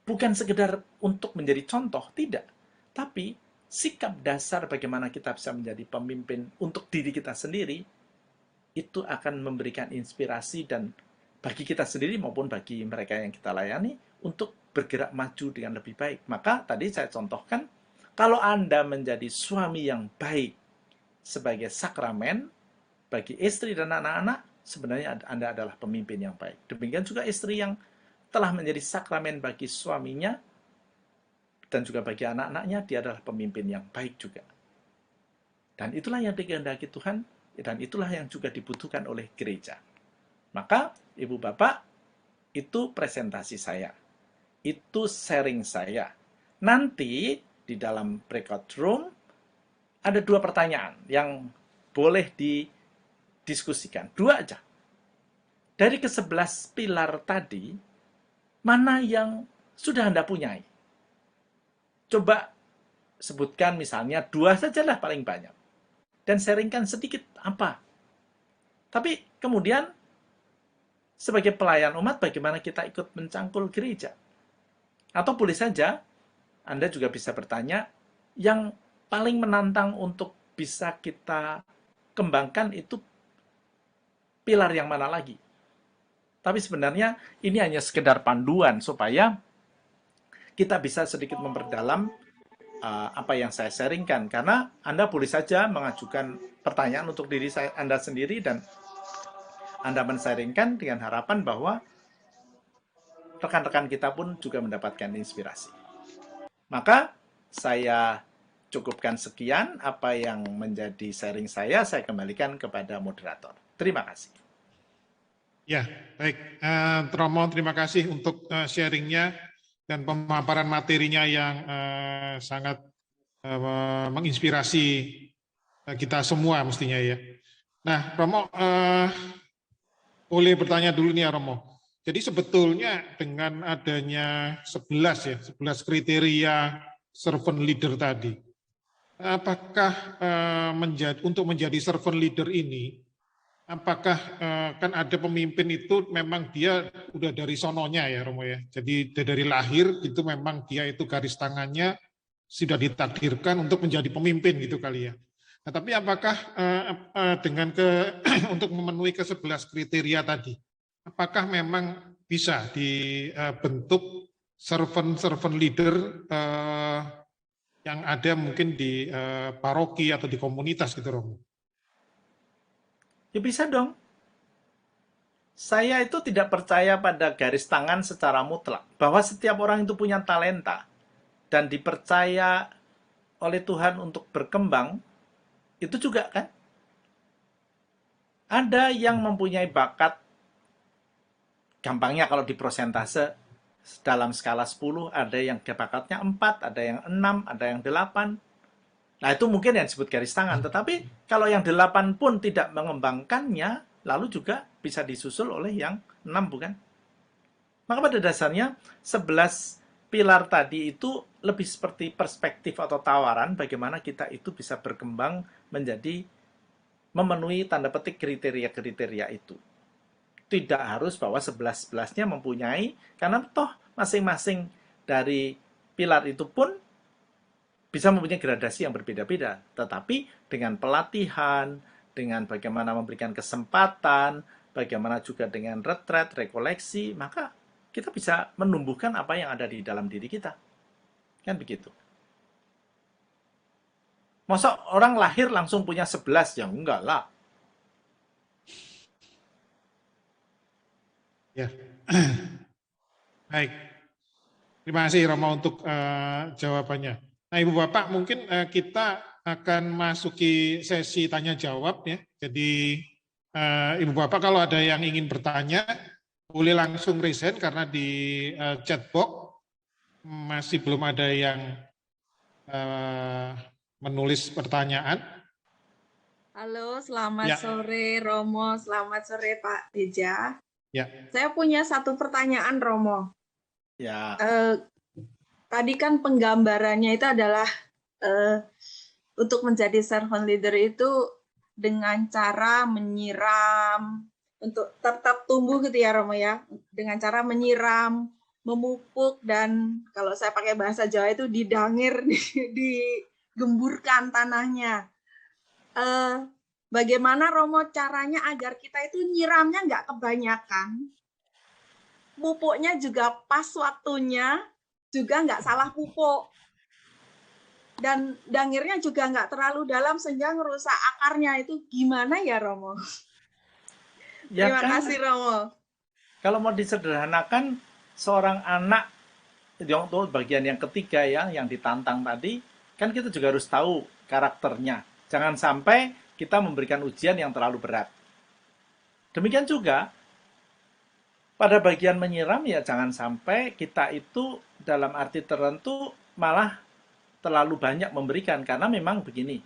Bukan sekedar untuk menjadi contoh, tidak. Tapi sikap dasar bagaimana kita bisa menjadi pemimpin untuk diri kita sendiri, itu akan memberikan inspirasi dan bagi kita sendiri maupun bagi mereka yang kita layani untuk bergerak maju dengan lebih baik. Maka tadi saya contohkan, kalau Anda menjadi suami yang baik sebagai sakramen bagi istri dan anak-anak, sebenarnya Anda adalah pemimpin yang baik. Demikian juga istri yang telah menjadi sakramen bagi suaminya dan juga bagi anak-anaknya, dia adalah pemimpin yang baik juga. Dan itulah yang dikehendaki Tuhan, dan itulah yang juga dibutuhkan oleh gereja. Maka, Ibu Bapak, itu presentasi saya. Itu sharing saya. Nanti, di dalam breakout room, ada 2 pertanyaan yang boleh didiskusikan. 2 aja. Dari ke-11 pilar tadi, mana yang sudah Anda punyai? Coba sebutkan misalnya 2 sajalah paling banyak. Dan sharingkan sedikit apa. Tapi kemudian, sebagai pelayan umat, bagaimana kita ikut mencangkul gereja? Atau boleh saja, Anda juga bisa bertanya, yang paling menantang untuk bisa kita kembangkan itu pilar yang mana lagi? Tapi sebenarnya ini hanya sekedar panduan supaya kita bisa sedikit memperdalam apa yang saya sharingkan. Karena Anda boleh saja mengajukan pertanyaan untuk diri Anda sendiri dan Anda men-sharingkan dengan harapan bahwa rekan-rekan kita pun juga mendapatkan inspirasi. Maka saya cukupkan sekian apa yang menjadi sharing saya kembalikan kepada moderator. Terima kasih. Ya, baik. Romo, terima kasih untuk sharingnya dan pemaparan materinya yang sangat menginspirasi kita semua mestinya ya. Nah, Romo, boleh bertanya dulu nih ya Romo. Jadi sebetulnya dengan adanya 11 kriteria servant leader tadi, apakah untuk menjadi servant leader ini, apakah kan ada pemimpin itu memang dia udah dari sononya ya Romo ya. Jadi dari lahir itu memang dia itu garis tangannya sudah ditakdirkan untuk menjadi pemimpin gitu kali ya. Nah, tapi apakah dengan untuk memenuhi ke-11 kriteria tadi, apakah memang bisa dibentuk servant leader yang ada mungkin di paroki atau di komunitas gitu Romo? Ya bisa dong. Saya itu tidak percaya pada garis tangan secara mutlak. Bahwa setiap orang itu punya talenta dan dipercaya oleh Tuhan untuk berkembang, itu juga kan. Ada yang mempunyai bakat, gampangnya kalau di prosentase, dalam skala 10, ada yang bakatnya 4, ada yang 6, ada yang 8. Nah, itu mungkin yang disebut garis tangan. Tetapi kalau yang 8 pun tidak mengembangkannya, lalu juga bisa disusul oleh yang 6, bukan? Maka pada dasarnya 11 pilar tadi itu lebih seperti perspektif atau tawaran bagaimana kita itu bisa berkembang menjadi memenuhi tanda petik kriteria-kriteria itu. Tidak harus bahwa 11-11-nya mempunyai, karena toh masing-masing dari pilar itu pun bisa mempunyai gradasi yang berbeda-beda. Tetapi dengan pelatihan, dengan bagaimana memberikan kesempatan, bagaimana juga dengan retret, rekoleksi, maka kita bisa menumbuhkan apa yang ada di dalam diri kita. Kan begitu. Masa orang lahir langsung punya 11? Ya enggak lah. Ya, baik. Terima kasih Romo untuk jawabannya. Nah Ibu Bapak mungkin kita akan masuki sesi tanya jawab ya. Jadi Ibu Bapak kalau ada yang ingin bertanya, boleh langsung raise hand karena di chat box masih belum ada yang menulis pertanyaan. Halo, selamat Ya. sore Romo, selamat sore Pak Deja. Ya. Saya punya satu pertanyaan Romo. Ya. Tadi kan penggambarannya itu adalah untuk menjadi servant leader itu dengan cara menyiram, untuk tetap tumbuh gitu ya Romo ya, dengan cara menyiram, memupuk, dan kalau saya pakai bahasa Jawa itu didangir, digemburkan tanahnya. Bagaimana Romo caranya agar kita itu nyiramnya nggak kebanyakan, pupuknya juga pas waktunya, juga nggak salah pupuk, dan dangirnya juga nggak terlalu dalam sehingga ngerusak akarnya. Itu gimana ya Romo? Ya Terima kan, kasih Romo. kalau mau disederhanakan, seorang anak, untuk bagian yang ketiga ya, yang ditantang tadi, kan kita juga harus tahu karakternya. Jangan sampai kita memberikan ujian yang terlalu berat. Demikian juga, pada bagian menyiram ya jangan sampai kita itu dalam arti tertentu malah terlalu banyak memberikan. Karena memang begini,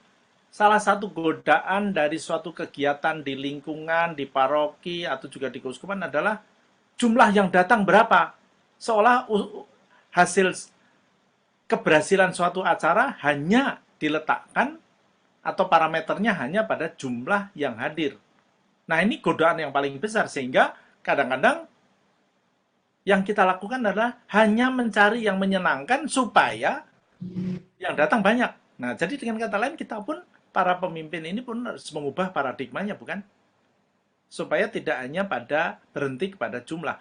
salah satu godaan dari suatu kegiatan di lingkungan, di paroki, atau juga di keuskupan adalah jumlah yang datang berapa. Seolah hasil keberhasilan suatu acara hanya diletakkan atau parameternya hanya pada jumlah yang hadir. Nah, ini godaan yang paling besar, sehingga kadang-kadang yang kita lakukan adalah hanya mencari yang menyenangkan supaya yang datang banyak. Nah, jadi dengan kata lain, kita pun, para pemimpin ini pun harus mengubah paradigmanya, bukan? Supaya tidak hanya berhenti kepada jumlah.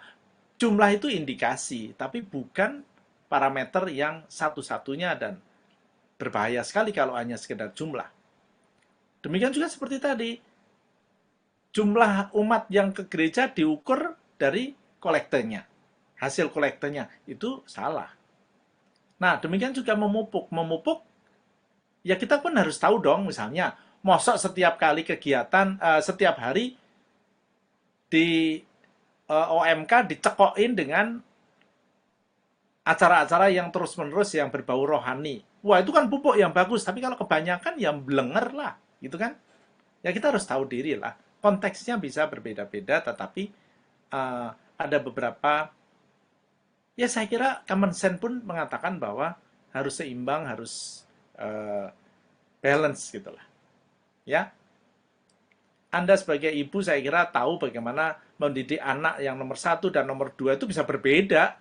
Jumlah itu indikasi, tapi bukan parameter yang satu-satunya, dan berbahaya sekali kalau hanya sekedar jumlah. Demikian juga seperti tadi, jumlah umat yang ke gereja diukur dari kolektornya. hasil kolektornya, itu salah. Nah, demikian juga memupuk. Memupuk, ya kita pun harus tahu dong, misalnya, mosok setiap kali kegiatan, setiap hari di OMK dicekokin dengan acara-acara yang terus-menerus yang berbau rohani. Wah, itu kan pupuk yang bagus, tapi kalau kebanyakan ya blenger lah, gitu kan? Ya kita harus tahu diri lah. Konteksnya bisa berbeda-beda, tetapi ada beberapa, ya saya kira common sense pun mengatakan bahwa harus seimbang, harus balance gitu lah. Ya, Anda sebagai ibu saya kira tahu bagaimana mendidik anak yang nomor 1 dan nomor 2 itu bisa berbeda.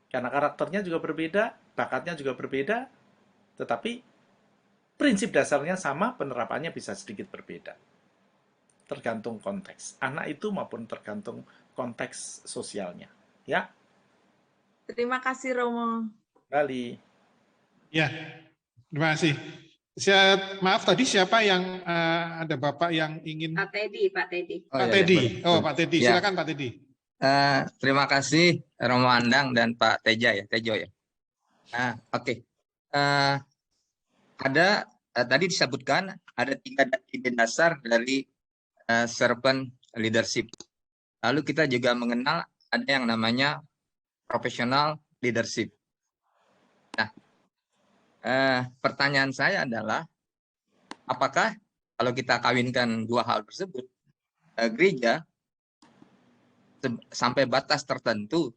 Karena karakternya juga berbeda, bakatnya juga berbeda, tetapi prinsip dasarnya sama, penerapannya bisa sedikit berbeda. Tergantung konteks. Anak itu maupun tergantung konteks sosialnya. Ya, Terima kasih Romo. Bali. Ya, terima kasih. Maaf tadi siapa yang ada Bapak yang ingin Pak Teddy, Pak Teddy. Pak Teddy. Oh, Pak Teddy, silakan Pak Teddy. Terima kasih Romo Andang dan Pak Tejo ya. Oke. Ada tadi disebutkan ada 3 ide dasar dari servant leadership. Lalu kita juga mengenal ada yang namanya professional leadership. Nah, pertanyaan saya adalah apakah kalau kita kawinkan 2 hal tersebut, gereja sampai batas tertentu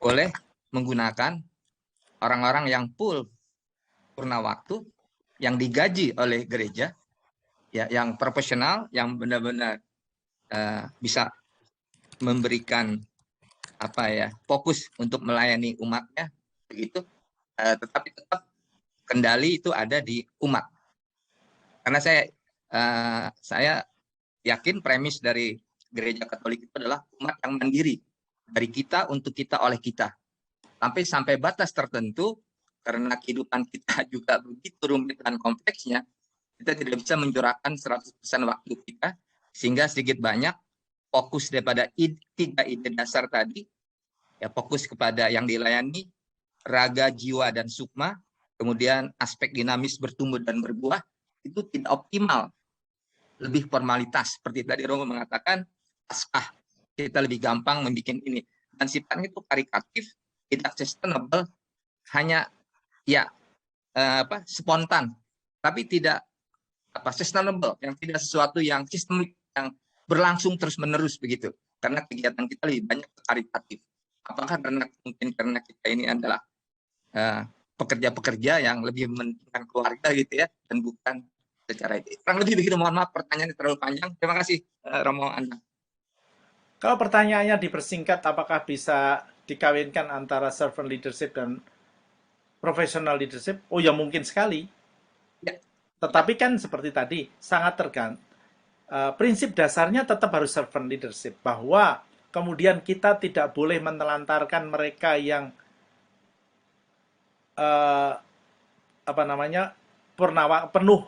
boleh menggunakan orang-orang yang purna waktu yang digaji oleh gereja, ya, yang profesional, yang benar-benar bisa memberikan fokus untuk melayani umatnya begitu, tetapi tetap kendali itu ada di umat. Karena saya yakin premis dari Gereja Katolik itu adalah umat yang mandiri, dari kita untuk kita oleh kita. Sampai batas tertentu, karena kehidupan kita juga begitu rumit dan kompleksnya, kita tidak bisa mencurahkan 100% waktu kita, sehingga sedikit banyak fokus daripada 3 ide dasar tadi, ya, fokus kepada yang dilayani, raga, jiwa, dan sukma, kemudian aspek dinamis bertumbuh dan berbuah, itu tidak optimal. Lebih formalitas, seperti tadi Romo mengatakan, Paskah, kita lebih gampang membuat ini. Dan sifatnya itu karikatif, tidak sustainable, hanya ya spontan, tapi tidak sustainable, yang tidak sesuatu yang sistemik, yang berlangsung terus-menerus begitu. Karena kegiatan kita lebih banyak karitatif. Apakah mungkin karena kita ini adalah pekerja-pekerja yang lebih mementingkan keluarga gitu ya, dan bukan secara itu. Kurang lebih begitu, mohon maaf pertanyaannya terlalu panjang. Terima kasih Romo Andang. Kalau pertanyaannya dipersingkat, apakah bisa dikawinkan antara servant leadership dan professional leadership? Oh ya, mungkin sekali. Ya. Tetapi kan seperti tadi, sangat tergantung. Prinsip dasarnya tetap harus servant leadership, bahwa kemudian kita tidak boleh menelantarkan mereka yang penuh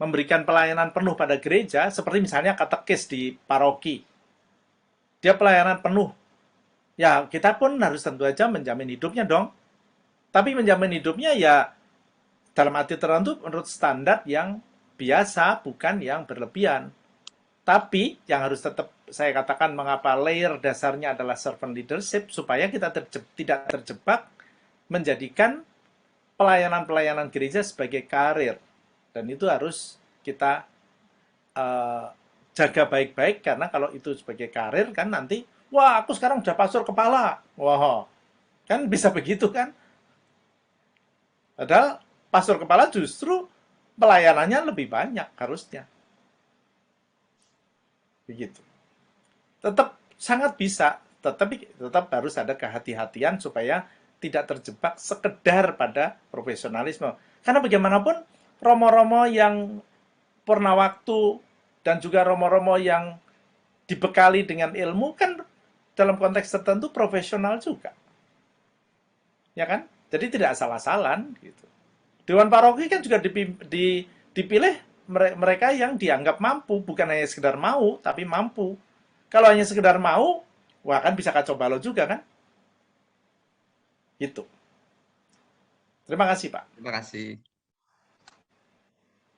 memberikan pelayanan penuh pada gereja, seperti misalnya katekis di paroki. Dia pelayanan penuh. Ya, kita pun harus tentu saja menjamin hidupnya dong. Tapi menjamin hidupnya ya dalam arti tertentu menurut standar yang biasa, bukan yang berlebihan. Tapi yang harus tetap saya katakan mengapa layer dasarnya adalah servant leadership, supaya kita tidak terjebak menjadikan pelayanan-pelayanan gereja sebagai karir. Dan itu harus kita jaga baik-baik, karena kalau itu sebagai karir kan nanti, wah aku sekarang udah pastor kepala. Wah, kan bisa begitu kan. Padahal pastor kepala justru pelayanannya lebih banyak harusnya. Begitu. Tetap sangat bisa, tetapi tetap harus ada kehati-hatian supaya tidak terjebak sekedar pada profesionalisme. Karena bagaimanapun romo-romo yang purna waktu dan juga romo-romo yang dibekali dengan ilmu kan dalam konteks tertentu profesional juga. Ya kan? Jadi tidak asal-asalan gitu. Dewan paroki kan juga dipilih mereka yang dianggap mampu, bukan hanya sekedar mau, tapi mampu. Kalau hanya sekedar mau, wah kan bisa kacau balau juga kan? Gitu. Terima kasih, Pak. Terima kasih.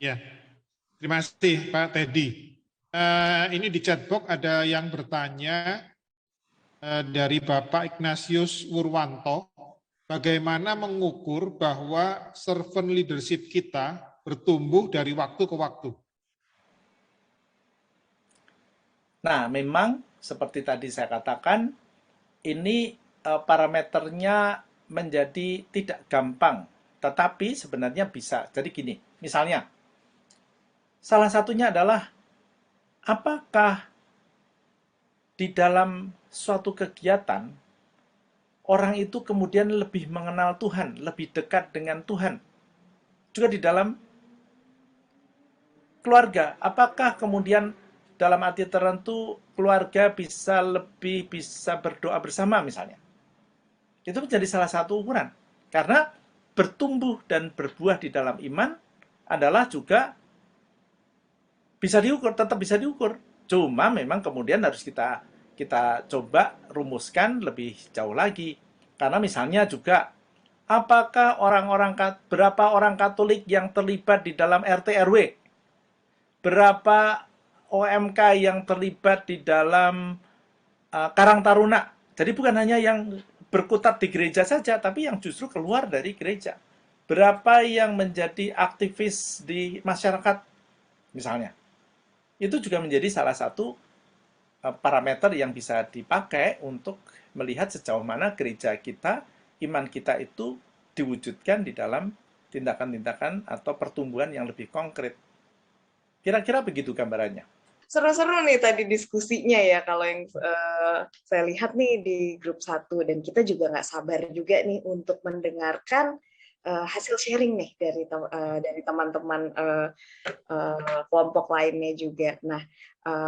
Ya, terima kasih Pak Teddy. Ini di chatbox ada yang bertanya dari Bapak Ignatius Wurwanto, bagaimana mengukur bahwa servant leadership kita bertumbuh dari waktu ke waktu? Nah, memang seperti tadi saya katakan, ini parameternya menjadi tidak gampang, tetapi sebenarnya bisa. Jadi gini, misalnya, salah satunya adalah apakah di dalam suatu kegiatan orang itu kemudian lebih mengenal Tuhan, lebih dekat dengan Tuhan. Juga di dalam keluarga, apakah kemudian dalam arti tertentu keluarga bisa berdoa bersama misalnya. Itu menjadi salah satu ukuran. Karena bertumbuh dan berbuah di dalam iman adalah juga bisa diukur, tetap bisa diukur. Cuma memang kemudian harus kita coba rumuskan lebih jauh lagi. Karena misalnya juga apakah berapa orang Katolik yang terlibat di dalam RT RW? Berapa OMK yang terlibat di dalam Karang Taruna? Jadi bukan hanya yang berkutat di gereja saja, tapi yang justru keluar dari gereja. Berapa yang menjadi aktivis di masyarakat, misalnya. Itu juga menjadi salah satu parameter yang bisa dipakai untuk melihat sejauh mana gereja kita, iman kita itu diwujudkan di dalam tindakan-tindakan atau pertumbuhan yang lebih konkret. Kira-kira begitu gambarannya. Seru-seru nih tadi diskusinya ya, kalau yang saya lihat nih di grup 1, dan kita juga nggak sabar juga nih untuk mendengarkan hasil sharing nih dari teman-teman kelompok lainnya juga. Nah,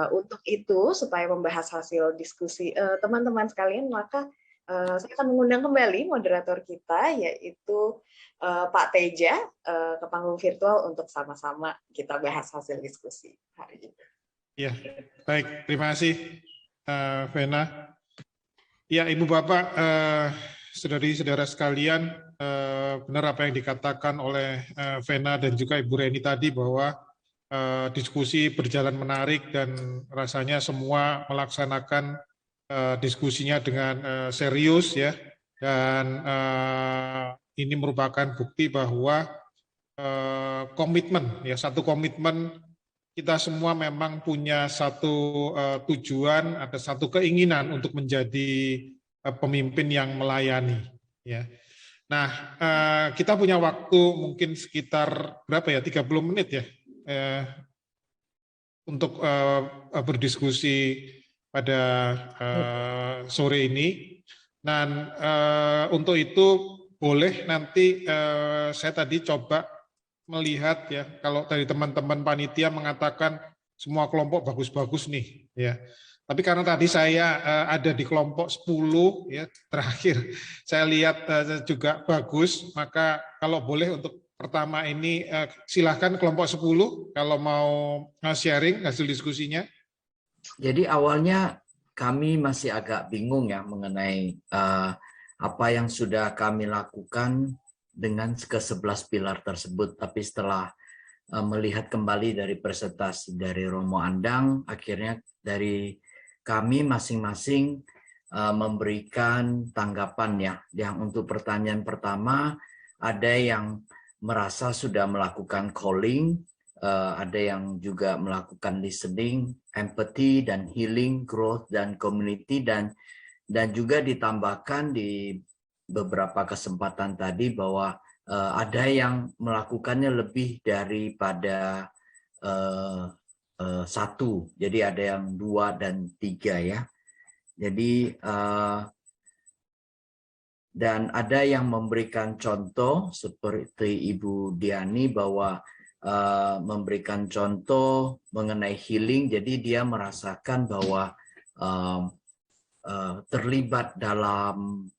untuk itu supaya membahas hasil diskusi teman-teman sekalian, maka saya akan mengundang kembali moderator kita, yaitu Pak Teja, ke panggung virtual untuk sama-sama kita bahas hasil diskusi hari ini. Ya, baik. Terima kasih, Vena. Ya, Ibu Bapak, saudari-saudara sekalian, benar apa yang dikatakan oleh Vena dan juga Ibu Reni tadi, bahwa diskusi berjalan menarik dan rasanya semua melaksanakan diskusinya dengan serius ya, dan ini merupakan bukti bahwa komitmen ya, satu komitmen kita semua memang punya satu tujuan, ada satu keinginan untuk menjadi pemimpin yang melayani. Ya. Nah, kita punya waktu mungkin sekitar berapa ya, 30 menit ya, untuk berdiskusi pada sore ini. Dan untuk itu boleh nanti saya tadi coba melihat ya, kalau dari teman-teman panitia mengatakan semua kelompok bagus-bagus nih ya. Tapi karena tadi saya ada di kelompok 10 ya, terakhir saya lihat juga bagus, maka kalau boleh untuk pertama ini silahkan kelompok 10 kalau mau sharing hasil diskusinya. Jadi awalnya kami masih agak bingung ya mengenai apa yang sudah kami lakukan dengan ke-11 pilar tersebut, tapi setelah melihat kembali dari presentasi dari Romo Andang, akhirnya dari kami masing-masing memberikan tanggapan ya. Yang untuk pertanyaan pertama, ada yang merasa sudah melakukan calling, ada yang juga melakukan listening, empathy dan healing, growth dan community, dan juga ditambahkan di beberapa kesempatan tadi bahwa ada yang melakukannya lebih daripada satu, jadi ada yang 2 dan 3 ya. Jadi dan ada yang memberikan contoh seperti Ibu Diani bahwa memberikan contoh mengenai healing, jadi dia merasakan bahwa terlibat dalam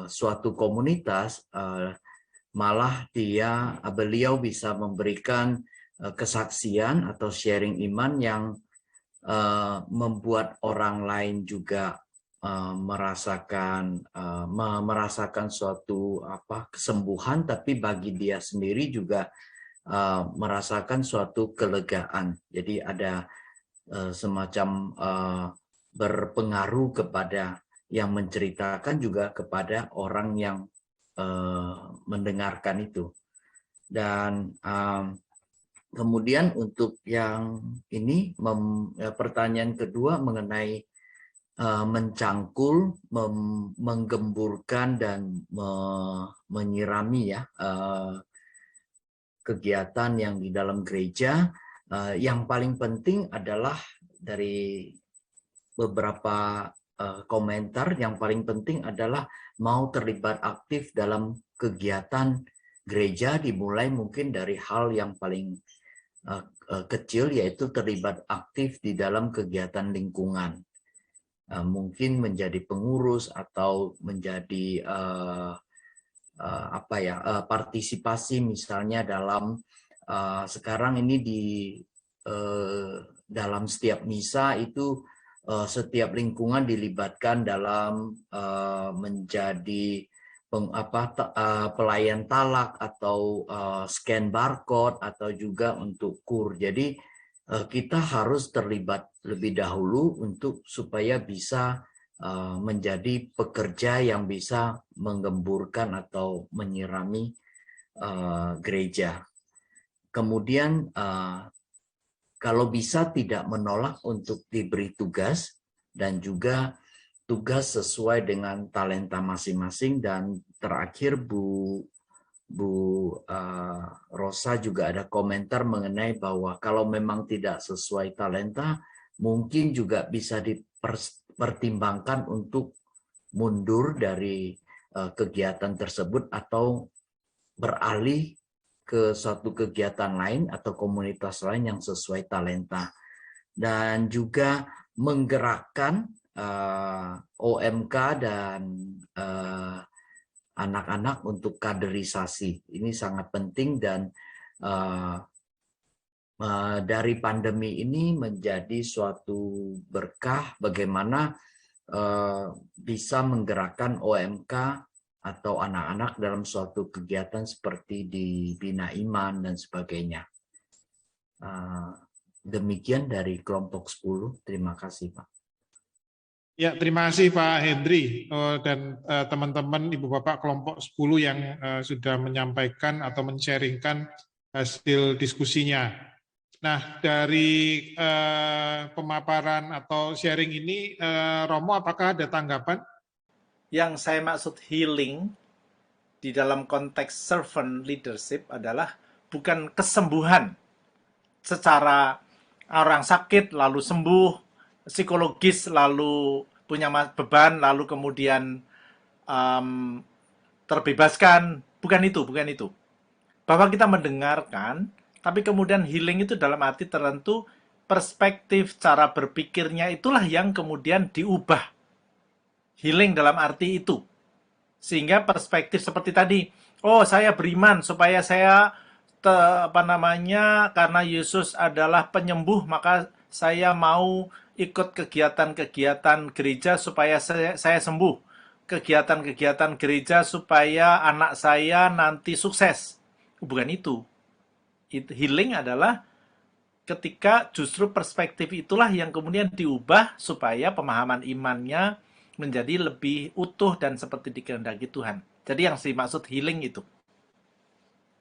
suatu komunitas, malah beliau bisa memberikan kesaksian atau sharing iman yang membuat orang lain juga merasakan suatu kesembuhan, tapi bagi dia sendiri juga merasakan suatu kelegaan. Jadi ada semacam berpengaruh kepada yang menceritakan juga kepada orang yang mendengarkan itu. Dan kemudian untuk yang ini, pertanyaan kedua mengenai mencangkul, menggemburkan dan menyirami ya kegiatan yang di dalam gereja. Yang paling penting adalah dari beberapa komentar, yang paling penting adalah mau terlibat aktif dalam kegiatan gereja, dimulai mungkin dari hal yang paling kecil, yaitu terlibat aktif di dalam kegiatan lingkungan. Mungkin menjadi pengurus atau menjadi partisipasi misalnya dalam sekarang ini di dalam setiap misa itu setiap lingkungan dilibatkan dalam menjadi pelayan talak atau scan barcode atau juga untuk kur. Jadi kita harus terlibat lebih dahulu supaya bisa menjadi pekerja yang bisa menggemburkan atau menyirami gereja. Kemudian kalau bisa tidak menolak untuk diberi tugas, dan juga tugas sesuai dengan talenta masing-masing. Dan terakhir Bu Rosa juga ada komentar mengenai bahwa kalau memang tidak sesuai talenta, mungkin juga bisa dipertimbangkan untuk mundur dari kegiatan tersebut atau beralih ke suatu kegiatan lain atau komunitas lain yang sesuai talenta. Dan juga menggerakkan OMK dan anak-anak untuk kaderisasi. Ini sangat penting, dan dari pandemi ini menjadi suatu berkah bagaimana bisa menggerakkan OMK atau anak-anak dalam suatu kegiatan seperti di Bina Iman dan sebagainya. Demikian dari kelompok 10. Terima kasih, Pak. Ya, terima kasih Pak Hendri dan teman-teman Ibu Bapak kelompok 10 yang sudah menyampaikan atau men-sharingkan hasil diskusinya. Nah, dari pemaparan atau sharing ini, Romo, apakah ada tanggapan? Yang saya maksud healing di dalam konteks servant leadership adalah bukan kesembuhan secara orang sakit lalu sembuh, psikologis lalu punya beban lalu kemudian terbebaskan. Bukan itu. Bahwa kita mendengarkan, tapi kemudian healing itu dalam arti tertentu perspektif cara berpikirnya itulah yang kemudian diubah. Healing dalam arti itu. Sehingga perspektif seperti tadi, oh saya beriman supaya saya karena Yesus adalah penyembuh, maka saya mau ikut kegiatan-kegiatan gereja supaya saya sembuh. Kegiatan-kegiatan gereja supaya anak saya nanti sukses. Bukan itu. Healing adalah ketika justru perspektif itulah yang kemudian diubah supaya pemahaman imannya menjadi lebih utuh dan seperti dikehendaki Tuhan. Jadi yang dimaksud healing itu.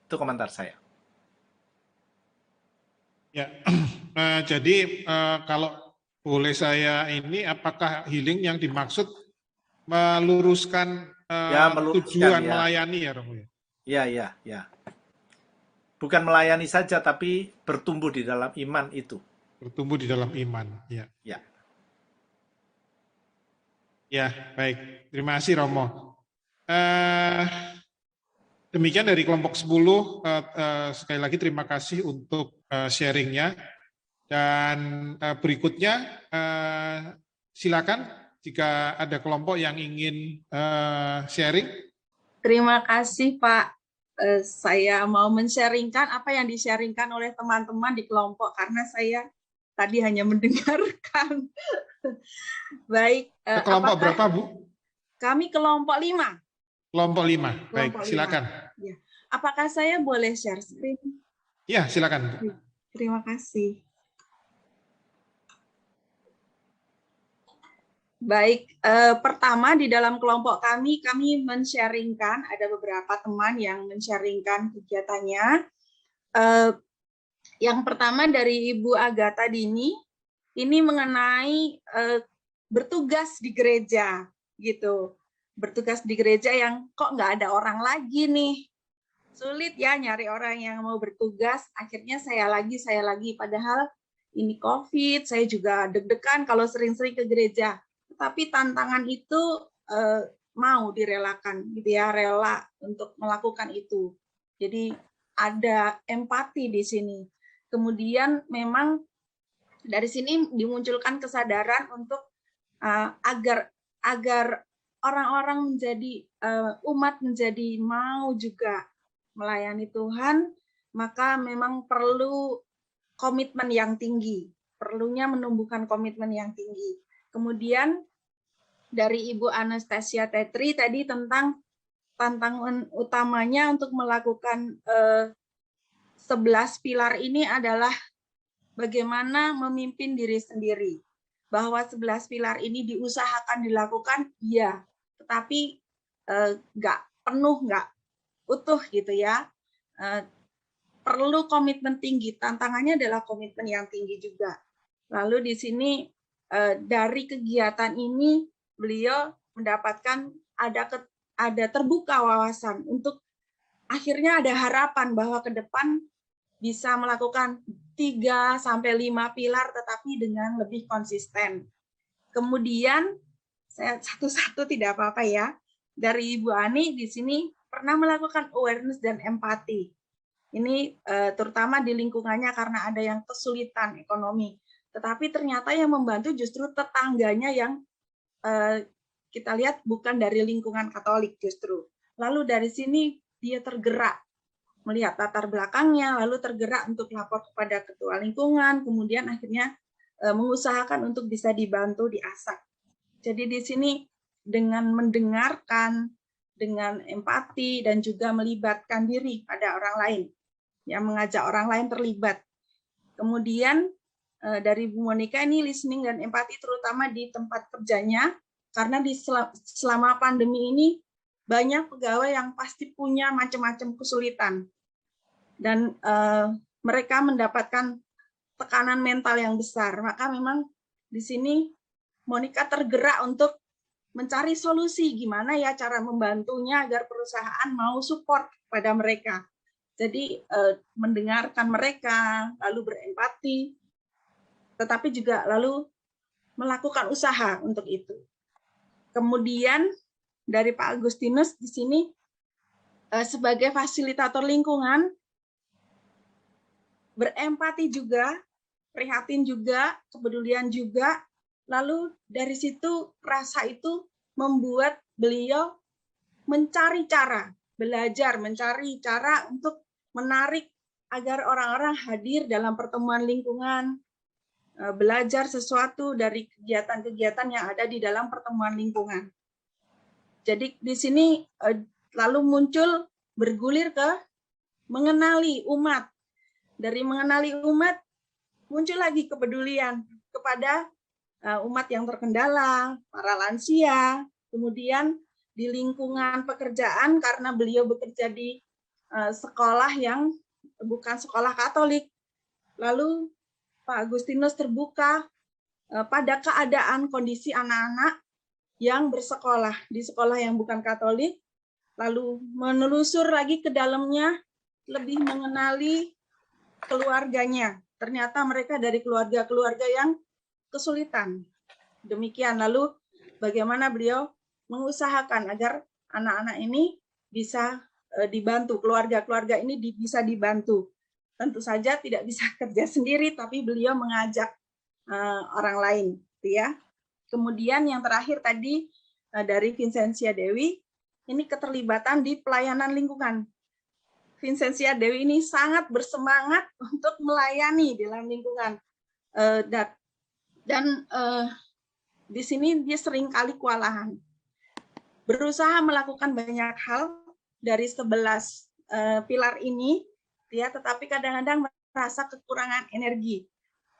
Itu komentar saya. Ya, jadi kalau boleh saya ini, apakah healing yang dimaksud meluruskan tujuan melayani ya, Romo? Ya. Bukan melayani saja, tapi bertumbuh di dalam iman itu. Bertumbuh di dalam iman, ya. Ya, baik. Terima kasih, Romo. Demikian dari kelompok 10. Sekali lagi terima kasih untuk sharingnya. Dan berikutnya, silakan jika ada kelompok yang ingin sharing. Terima kasih, Pak. Saya mau men-sharingkan apa yang di-sharingkan oleh teman-teman di kelompok, karena saya tadi hanya mendengarkan. Baik, Kelompok apakah berapa, Bu? kami kelompok 5? Kelompok 5. Baik, Kelompok 5. silakan. Ya. Apakah saya boleh share screen? Ya, silakan, Bu. Terima kasih. Baik, pertama di dalam kelompok kami men-sharingkan, ada beberapa teman yang men-sharingkan kegiatannya. Yang pertama dari Ibu Agatha Dini, ini mengenai bertugas di gereja, gitu. Bertugas di gereja yang kok nggak ada orang lagi nih. Sulit ya nyari orang yang mau bertugas, akhirnya saya lagi, padahal ini COVID, saya juga deg-degan kalau sering-sering ke gereja. Tapi tantangan itu mau direlakan, gitu ya, rela untuk melakukan itu. Jadi ada empati di sini. Kemudian memang dari sini dimunculkan kesadaran untuk agar orang-orang menjadi umat menjadi mau juga melayani Tuhan, maka memang perlu komitmen yang tinggi. Perlunya menumbuhkan komitmen yang tinggi. Kemudian dari Ibu Anastasia Tetri tadi tentang tantangan utamanya untuk melakukan 11 pilar ini adalah bagaimana memimpin diri sendiri. Bahwa 11 pilar ini diusahakan dilakukan, iya, tetapi nggak penuh, nggak utuh gitu ya. Perlu komitmen tinggi, tantangannya adalah komitmen yang tinggi juga. Lalu di sini dari kegiatan ini beliau mendapatkan ada terbuka wawasan untuk akhirnya ada harapan bahwa ke depan bisa melakukan 3-5 pilar tetapi dengan lebih konsisten. Kemudian saya satu-satu tidak apa-apa ya. Dari Ibu Ani di sini pernah melakukan awareness dan empati. Ini terutama di lingkungannya karena ada yang kesulitan ekonomi. Tetapi ternyata yang membantu justru tetangganya yang kita lihat bukan dari lingkungan Katolik justru. Lalu dari sini dia tergerak melihat latar belakangnya, lalu tergerak untuk lapor kepada ketua lingkungan, kemudian akhirnya mengusahakan untuk bisa dibantu diasah. Jadi di sini dengan mendengarkan, dengan empati dan juga melibatkan diri pada orang lain, yang mengajak orang lain terlibat. Kemudian dari Bu Monica ini listening dan empati terutama di tempat kerjanya, karena selama pandemi ini banyak pegawai yang pasti punya macam-macam kesulitan dan mereka mendapatkan tekanan mental yang besar. Maka memang di sini Monica tergerak untuk mencari solusi gimana ya cara membantunya agar perusahaan mau support pada mereka. Jadi mendengarkan mereka, lalu berempati, tetapi juga lalu melakukan usaha untuk itu. Kemudian dari Pak Agustinus di sini sebagai fasilitator lingkungan, berempati juga, prihatin juga, kepedulian juga, lalu dari situ rasa itu membuat beliau mencari cara, belajar mencari cara untuk menarik agar orang-orang hadir dalam pertemuan lingkungan, belajar sesuatu dari kegiatan-kegiatan yang ada di dalam pertemuan lingkungan. Jadi di sini lalu muncul bergulir ke mengenali umat. Dari mengenali umat muncul lagi kepedulian kepada umat yang terkendala, para lansia, kemudian di lingkungan pekerjaan karena beliau bekerja di sekolah yang bukan sekolah Katolik. Lalu Pak Agustinus terbuka pada keadaan kondisi anak-anak yang bersekolah di sekolah yang bukan Katolik, lalu menelusur lagi ke dalamnya, lebih mengenali keluarganya. Ternyata mereka dari keluarga-keluarga yang kesulitan. Demikian, lalu bagaimana beliau mengusahakan agar anak-anak ini bisa dibantu, keluarga-keluarga ini bisa dibantu. Tentu saja tidak bisa kerja sendiri, tapi beliau mengajak orang lain, ya. Kemudian yang terakhir tadi dari Vincentia Dewi, ini keterlibatan di pelayanan lingkungan. Vincentia Dewi ini sangat bersemangat untuk melayani dalam lingkungan. Dan di sini dia sering kali kewalahan. Berusaha melakukan banyak hal dari 11 pilar ini, ya, tetapi kadang-kadang merasa kekurangan energi.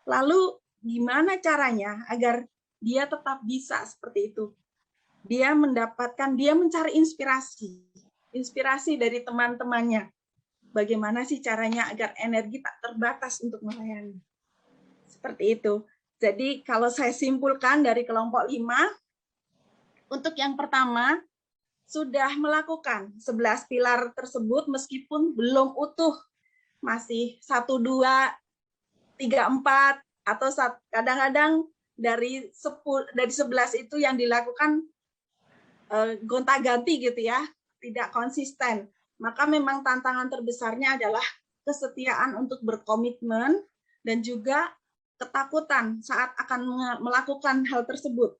Lalu gimana caranya agar dia tetap bisa seperti itu? Dia mencari inspirasi dari teman-temannya. Bagaimana sih caranya agar energi tak terbatas untuk melayani? Seperti itu. Jadi kalau saya simpulkan dari kelompok 5, untuk yang pertama, sudah melakukan 11 pilar tersebut meskipun belum utuh, masih 1, 2, 3, 4, atau kadang-kadang dari 11 itu yang dilakukan gonta-ganti gitu ya, tidak konsisten. Maka memang tantangan terbesarnya adalah kesetiaan untuk berkomitmen dan juga ketakutan saat akan melakukan hal tersebut.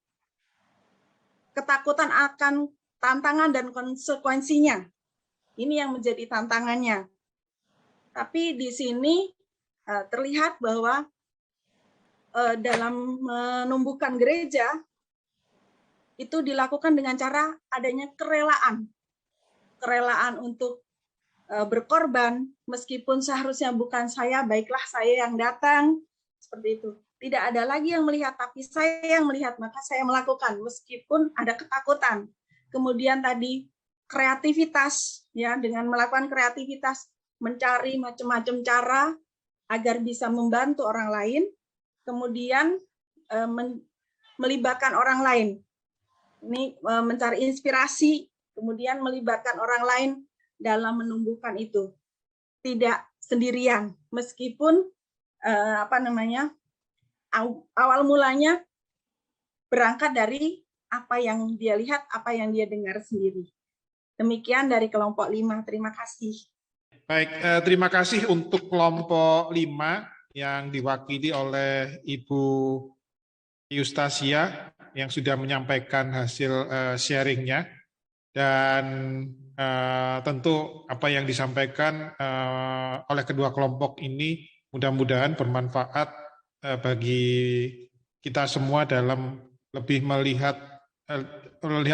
Ketakutan akan tantangan dan konsekuensinya. Ini yang menjadi tantangannya. Tapi di sini terlihat bahwa dalam menumbuhkan gereja itu dilakukan dengan cara adanya kerelaan untuk berkorban, meskipun seharusnya bukan saya, baiklah saya yang datang, seperti itu. Tidak ada lagi yang melihat, tapi saya yang melihat, maka saya melakukan, meskipun ada ketakutan. Kemudian tadi kreativitas, ya, dengan melakukan kreativitas, mencari macam-macam cara agar bisa membantu orang lain, kemudian melibatkan orang lain. Ini mencari inspirasi, kemudian melibatkan orang lain dalam menumbuhkan itu. Tidak sendirian, meskipun awal mulanya berangkat dari apa yang dia lihat, apa yang dia dengar sendiri. Demikian dari kelompok 5. Terima kasih. Baik, terima kasih untuk kelompok 5 yang diwakili oleh Ibu Yustasia yang sudah menyampaikan hasil sharingnya, dan tentu apa yang disampaikan oleh kedua kelompok ini mudah-mudahan bermanfaat bagi kita semua dalam lebih melihat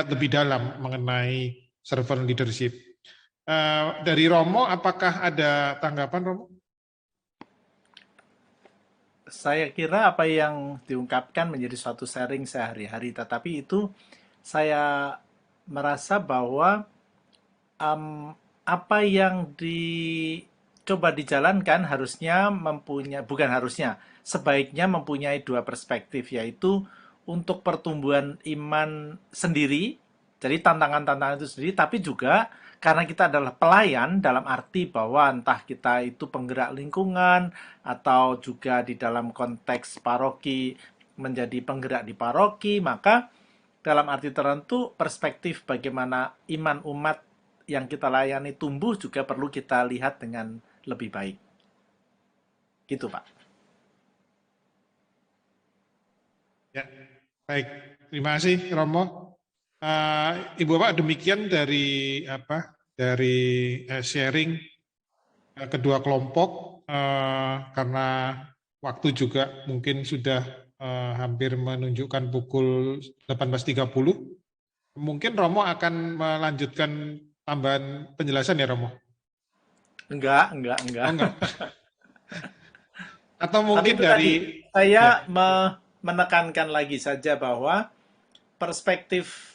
lebih dalam mengenai servant leadership. Dari Romo, apakah ada tanggapan, Romo? Saya kira apa yang diungkapkan menjadi suatu sharing sehari-hari, tetapi itu saya merasa bahwa apa yang dicoba dijalankan harusnya sebaiknya mempunyai dua perspektif, yaitu untuk pertumbuhan iman sendiri, jadi tantangan-tantangan itu sendiri, tapi juga karena kita adalah pelayan dalam arti bahwa entah kita itu penggerak lingkungan atau juga di dalam konteks paroki menjadi penggerak di paroki, maka dalam arti tertentu perspektif bagaimana iman umat yang kita layani tumbuh juga perlu kita lihat dengan lebih baik. Gitu, Pak. Ya, baik. Terima kasih, Romo. Ibu Bapak, demikian dari sharing kedua kelompok, karena waktu juga mungkin sudah hampir menunjukkan pukul 18.30. Mungkin Romo akan melanjutkan tambahan penjelasan ya, Romo? Enggak. Oh, enggak. Atau mungkin tapi dari saya menekankan lagi saja bahwa perspektif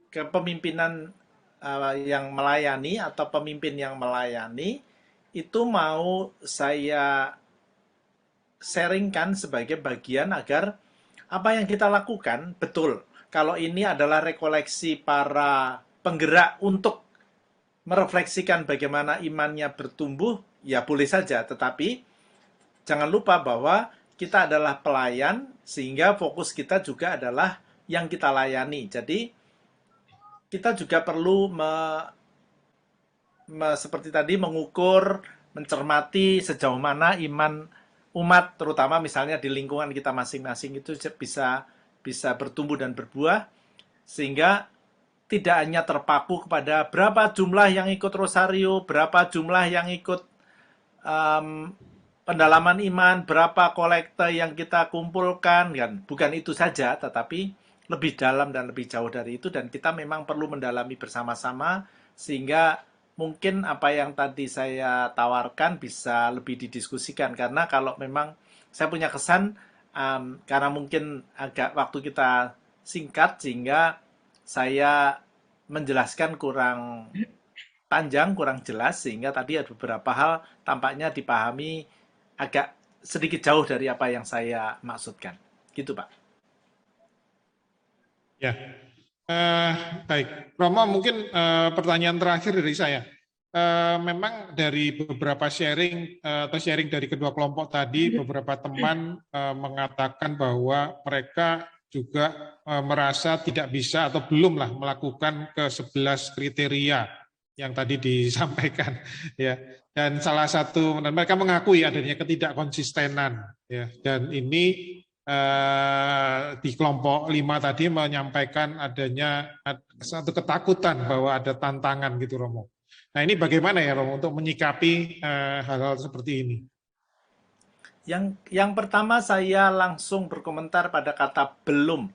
kepemimpinan yang melayani atau pemimpin yang melayani itu mau saya sharingkan sebagai bagian agar apa yang kita lakukan betul. Kalau ini adalah rekoleksi para penggerak untuk merefleksikan bagaimana imannya bertumbuh, ya boleh saja. Tetapi jangan lupa bahwa kita adalah pelayan, sehingga fokus kita juga adalah yang kita layani. Jadi kita juga perlu seperti tadi mengukur, mencermati sejauh mana iman umat, terutama misalnya di lingkungan kita masing-masing itu bisa bertumbuh dan berbuah, sehingga tidak hanya terpaku kepada berapa jumlah yang ikut rosario, berapa jumlah yang ikut pendalaman iman, berapa kolekte yang kita kumpulkan, kan? Bukan itu saja, tetapi lebih dalam dan lebih jauh dari itu, dan kita memang perlu mendalami bersama-sama, sehingga mungkin apa yang tadi saya tawarkan bisa lebih didiskusikan, karena kalau memang saya punya kesan, karena mungkin agak waktu kita singkat, sehingga saya menjelaskan kurang panjang, kurang jelas, sehingga tadi ada beberapa hal tampaknya dipahami agak sedikit jauh dari apa yang saya maksudkan. Gitu, Pak. Ya, baik. Romo, mungkin pertanyaan terakhir dari saya. Memang dari beberapa sharing atau sharing dari kedua kelompok tadi, beberapa teman mengatakan bahwa mereka juga merasa tidak bisa atau belumlah melakukan ke-11 kriteria yang tadi disampaikan, ya. Dan salah satu, dan mereka mengakui adanya ketidakkonsistenan, ya. Dan ini di kelompok 5 tadi menyampaikan adanya satu ketakutan bahwa ada tantangan gitu, Romo. Nah, ini bagaimana ya, Romo, untuk menyikapi hal-hal seperti ini? Yang pertama, saya langsung berkomentar pada kata belum.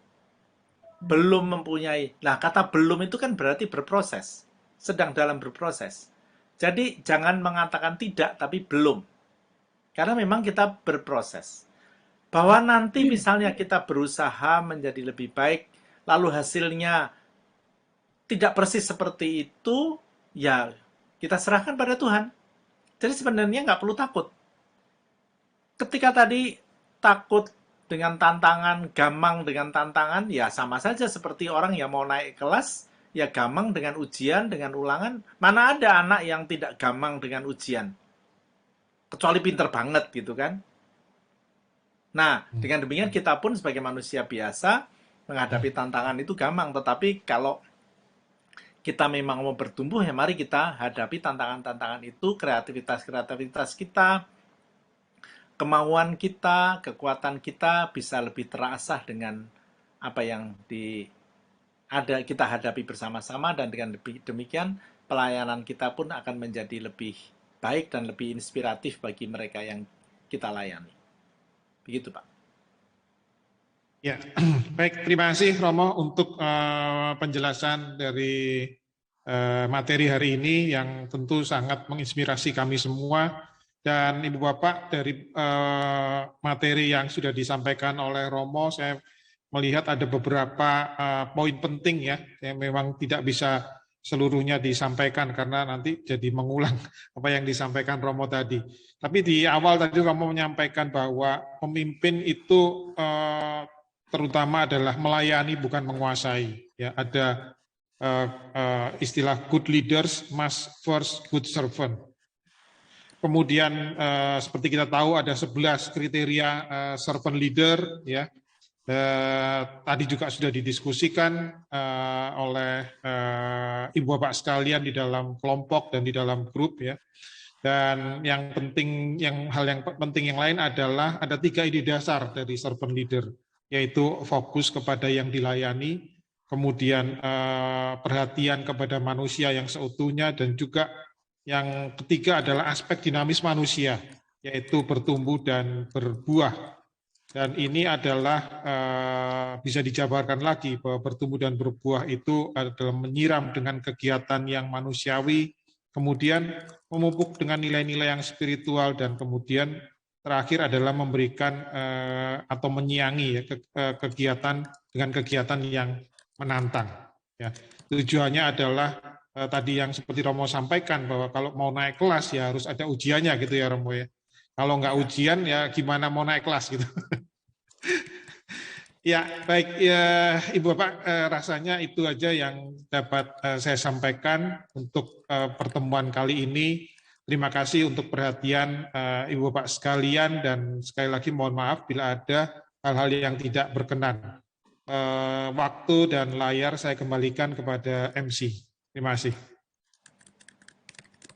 Belum mempunyai. Nah, kata belum itu kan berarti berproses. Sedang dalam berproses. Jadi jangan mengatakan tidak, tapi belum. Karena memang kita berproses. Bahwa nanti misalnya kita berusaha menjadi lebih baik, lalu hasilnya tidak persis seperti itu, ya kita serahkan pada Tuhan. Jadi sebenarnya nggak perlu takut. Ketika tadi takut dengan tantangan, gamang dengan tantangan, ya sama saja seperti orang yang mau naik kelas, ya gamang dengan ujian, dengan ulangan. Mana ada anak yang tidak gamang dengan ujian? Kecuali pinter banget gitu kan. Nah, dengan demikian kita pun sebagai manusia biasa menghadapi tantangan itu gampang. Tetapi kalau kita memang mau bertumbuh, ya mari kita hadapi tantangan-tantangan itu, kreativitas-kreativitas kita, kemauan kita, kekuatan kita bisa lebih terasah dengan apa yang kita hadapi bersama-sama, dan dengan demikian pelayanan kita pun akan menjadi lebih baik dan lebih inspiratif bagi mereka yang kita layani. Begitu, Pak. Ya, baik. Terima kasih, Romo, untuk penjelasan dari materi hari ini yang tentu sangat menginspirasi kami semua. Dan Ibu Bapak, dari materi yang sudah disampaikan oleh Romo, saya melihat ada beberapa poin penting ya, yang memang tidak bisa seluruhnya disampaikan karena nanti jadi mengulang apa yang disampaikan Romo tadi. Tapi di awal tadi Romo menyampaikan bahwa pemimpin itu terutama adalah melayani bukan menguasai. Ya, ada istilah good leaders must first good servant. Kemudian seperti kita tahu ada 11 kriteria servant leader, ya. Tadi juga sudah didiskusikan oleh Ibu Bapak sekalian di dalam kelompok dan di dalam grup, ya. Dan yang penting, hal yang penting yang lain adalah ada 3 ide dasar dari servant leader, yaitu fokus kepada yang dilayani, kemudian perhatian kepada manusia yang seutuhnya, dan juga yang ketiga adalah aspek dinamis manusia, yaitu bertumbuh dan berbuah. Dan ini adalah bisa dijabarkan lagi bahwa bertumbuh dan berbuah itu adalah menyiram dengan kegiatan yang manusiawi, kemudian memupuk dengan nilai-nilai yang spiritual, dan kemudian terakhir adalah memberikan atau menyiangi ya, kegiatan dengan kegiatan yang menantang. Ya. Tujuannya adalah tadi yang seperti Romo sampaikan bahwa kalau mau naik kelas ya harus ada ujiannya gitu ya, Romo ya. Kalau nggak ujian ya gimana mau naik kelas gitu. Ya, baik ya, Ibu Bapak, rasanya itu aja yang dapat saya sampaikan untuk pertemuan kali ini. Terima kasih untuk perhatian Ibu Bapak sekalian, dan sekali lagi mohon maaf bila ada hal-hal yang tidak berkenan. Waktu dan layar saya kembalikan kepada MC. Terima kasih.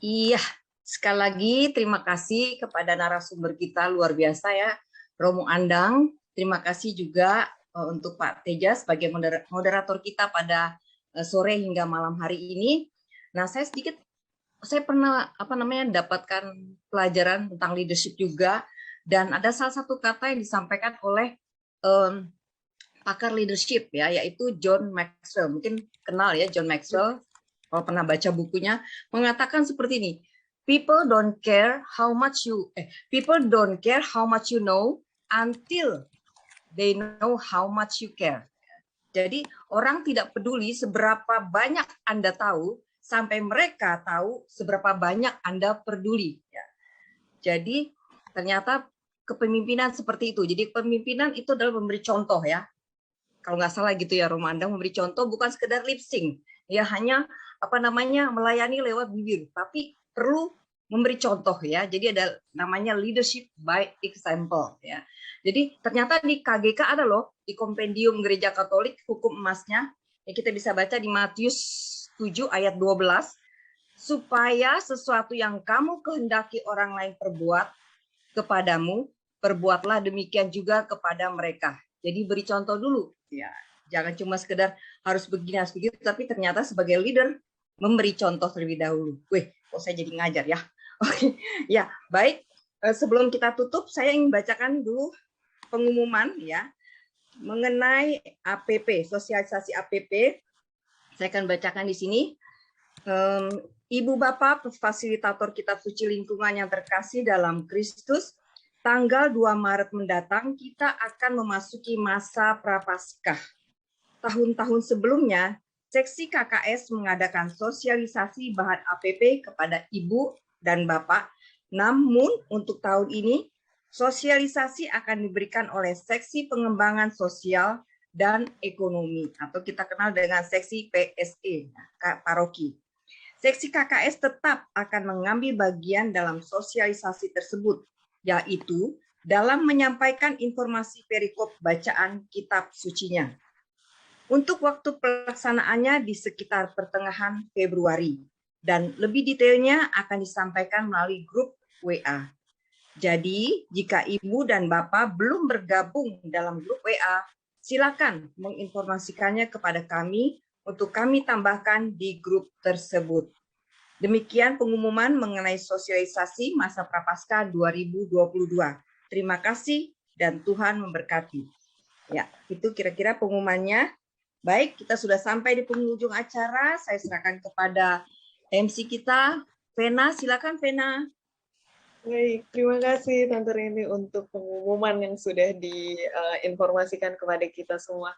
Iya, sekali lagi terima kasih kepada narasumber kita luar biasa ya, Romo Andang. Terima kasih juga untuk Pak Teja sebagai moderator kita pada sore hingga malam hari ini. Nah, saya sedikit saya pernah dapatkan pelajaran tentang leadership juga, dan ada salah satu kata yang disampaikan oleh pakar leadership ya, yaitu John Maxwell. Mungkin kenal ya John Maxwell, kalau pernah baca bukunya, mengatakan seperti ini. People don't care how much you know until they know how much you care. Jadi orang tidak peduli seberapa banyak Anda tahu sampai mereka tahu seberapa banyak Anda peduli. Ya. Jadi ternyata kepemimpinan seperti itu. Jadi kepemimpinan itu adalah memberi contoh ya. Kalau nggak salah gitu ya, Romanda, memberi contoh bukan sekedar lip sync. Ya hanya melayani lewat bibir, tapi perlu memberi contoh ya. Jadi ada namanya leadership by example ya. Jadi ternyata di KGK ada loh, di Kompendium Gereja Katolik hukum emasnya, yang kita bisa baca di Matius 7 ayat 12, supaya sesuatu yang kamu kehendaki orang lain perbuat kepadamu, perbuatlah demikian juga kepada mereka. Jadi beri contoh dulu ya. Jangan cuma sekedar harus begini harus begitu, tapi ternyata sebagai leader memberi contoh terlebih dahulu. Wih, kok saya jadi ngajar ya. Oke, ya baik. Sebelum kita tutup, saya ingin bacakan dulu pengumuman ya mengenai APP, sosialisasi APP. Saya akan bacakan di sini. Ibu Bapak fasilitator kitab suci lingkungan yang terkasih dalam Kristus, tanggal 2 Maret mendatang kita akan memasuki masa Prapaskah. Tahun-tahun sebelumnya, seksi KKS mengadakan sosialisasi bahan APP kepada Ibu dan Bapak. Namun untuk tahun ini, sosialisasi akan diberikan oleh Seksi Pengembangan Sosial dan Ekonomi, atau kita kenal dengan Seksi PSE, Paroki. Seksi KKS tetap akan mengambil bagian dalam sosialisasi tersebut, yaitu dalam menyampaikan informasi perikop bacaan kitab sucinya. Untuk waktu pelaksanaannya di sekitar pertengahan Februari, dan lebih detailnya akan disampaikan melalui grup WA. Jadi, jika Ibu dan Bapak belum bergabung dalam grup WA, silakan menginformasikannya kepada kami untuk kami tambahkan di grup tersebut. Demikian pengumuman mengenai sosialisasi masa Prapaskah 2022. Terima kasih dan Tuhan memberkati. Ya, itu kira-kira pengumumannya. Baik, kita sudah sampai di penghujung acara. Saya serahkan kepada MC kita, Vena. Silakan, Vena. Baik, terima kasih Tante Rini untuk pengumuman yang sudah diinformasikan kepada kita semua.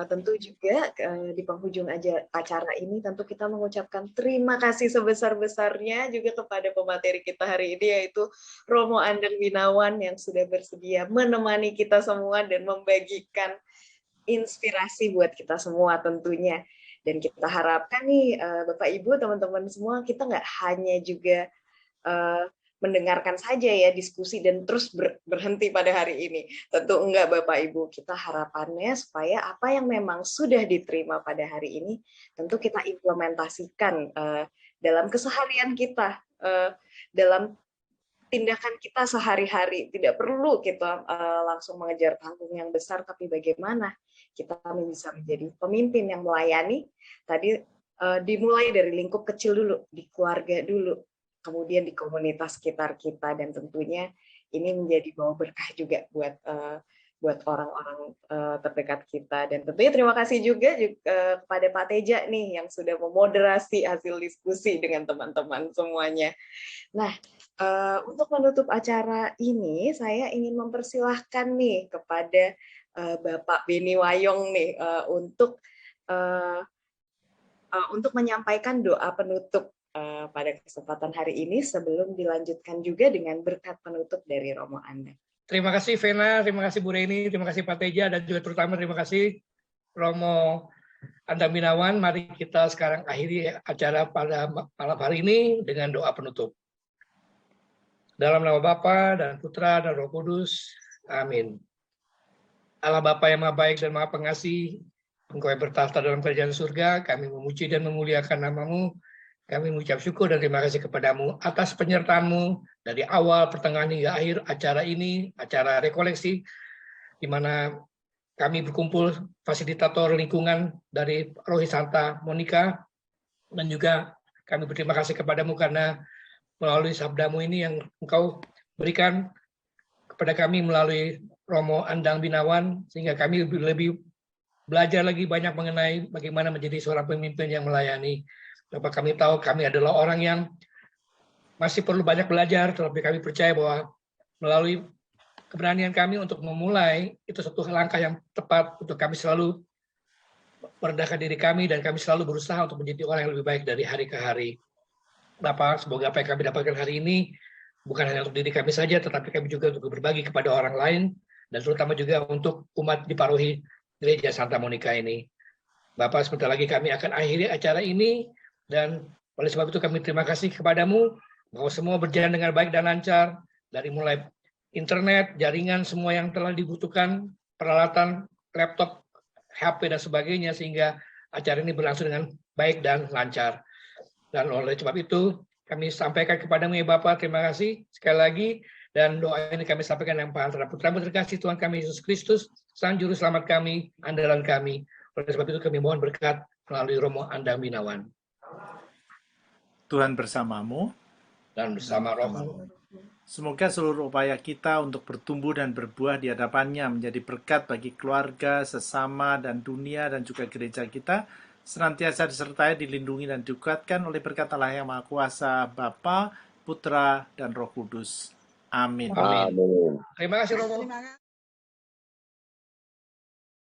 Tentu juga di penghujung acara ini tentu kita mengucapkan terima kasih sebesar-besarnya juga kepada pemateri kita hari ini, yaitu Romo Andang Winawan yang sudah bersedia menemani kita semua dan membagikan inspirasi buat kita semua tentunya. Dan kita harapkan nih Bapak Ibu, teman-teman semua, kita nggak hanya juga mendengarkan saja ya diskusi dan terus berhenti pada hari ini. Tentu enggak Bapak Ibu, kita harapannya supaya apa yang memang sudah diterima pada hari ini tentu kita implementasikan dalam keseharian kita, dalam tindakan kita sehari-hari. Tidak perlu kita langsung mengejar panggung yang besar, tapi bagaimana kita bisa menjadi pemimpin yang melayani. Tadi dimulai dari lingkup kecil dulu, di keluarga dulu, kemudian di komunitas sekitar kita, dan tentunya ini menjadi bawa berkah juga buat orang-orang terdekat kita. Dan tentunya terima kasih juga kepada Pak Teja nih yang sudah memoderasi hasil diskusi dengan teman-teman semuanya. Nah, untuk menutup acara ini, saya ingin mempersilahkan nih kepada Bapak Beni Wayong nih untuk menyampaikan doa penutup pada kesempatan hari ini sebelum dilanjutkan juga dengan berkat penutup dari Romo Andang. Terima kasih Vena, terima kasih Bu Reni, terima kasih Pak Teja, dan juga terutama terima kasih Romo Andang Winawan. Mari kita sekarang akhiri acara pada malam hari ini dengan doa penutup. Dalam nama Bapa dan Putra dan Roh Kudus. Amin. Allah Bapa yang Maha Baik dan Maha Pengasih, Engkau yang bertahta dalam kerajaan surga, kami memuji dan memuliakan nama-Mu. Kami mengucap syukur dan terima kasih kepadamu atas penyertaan-Mu dari awal, pertengahan hingga akhir acara ini, acara rekoleksi, di mana kami berkumpul fasilitator lingkungan dari Rohi Santa Monica, dan juga kami berterima kasih kepadamu karena melalui sabdamu ini yang engkau berikan kepada kami melalui Romo Andang Binawan, sehingga kami lebih belajar lagi banyak mengenai bagaimana menjadi seorang pemimpin yang melayani. Bapak, kami tahu kami adalah orang yang masih perlu banyak belajar, tetapi kami percaya bahwa melalui keberanian kami untuk memulai, itu satu langkah yang tepat untuk kami selalu merendahkan diri kami, dan kami selalu berusaha untuk menjadi orang yang lebih baik dari hari ke hari. Bapak, semoga apa yang kami dapatkan hari ini bukan hanya untuk diri kami saja, tetapi kami juga untuk berbagi kepada orang lain, dan terutama juga untuk umat di parohi Gereja Santa Monica ini. Bapak, sebentar lagi kami akan akhiri acara ini, dan oleh sebab itu kami terima kasih kepadamu, bahwa semua berjalan dengan baik dan lancar, dari mulai internet, jaringan, semua yang telah dibutuhkan, peralatan, laptop, HP, dan sebagainya, sehingga acara ini berlangsung dengan baik dan lancar. Dan oleh sebab itu, kami sampaikan kepadamu ya Bapak, terima kasih sekali lagi, dan doa ini kami sampaikan yang antara putra-Mu terkasih Tuhan kami Yesus Kristus, Sang Juru Selamat kami, andalan kami. Oleh sebab itu kami mohon berkat melalui Romo Andang Binawan. Tuhan bersamamu. Dan bersama rohmu. Semoga seluruh upaya kita untuk bertumbuh dan berbuah di hadapannya menjadi berkat bagi keluarga, sesama, dan dunia, dan juga gereja kita, senantiasa disertai, dilindungi, dan dikuatkan oleh berkat Allah yang Maha Kuasa, Bapa, Putra, dan Roh Kudus. Amin. Amin. Terima kasih Romo.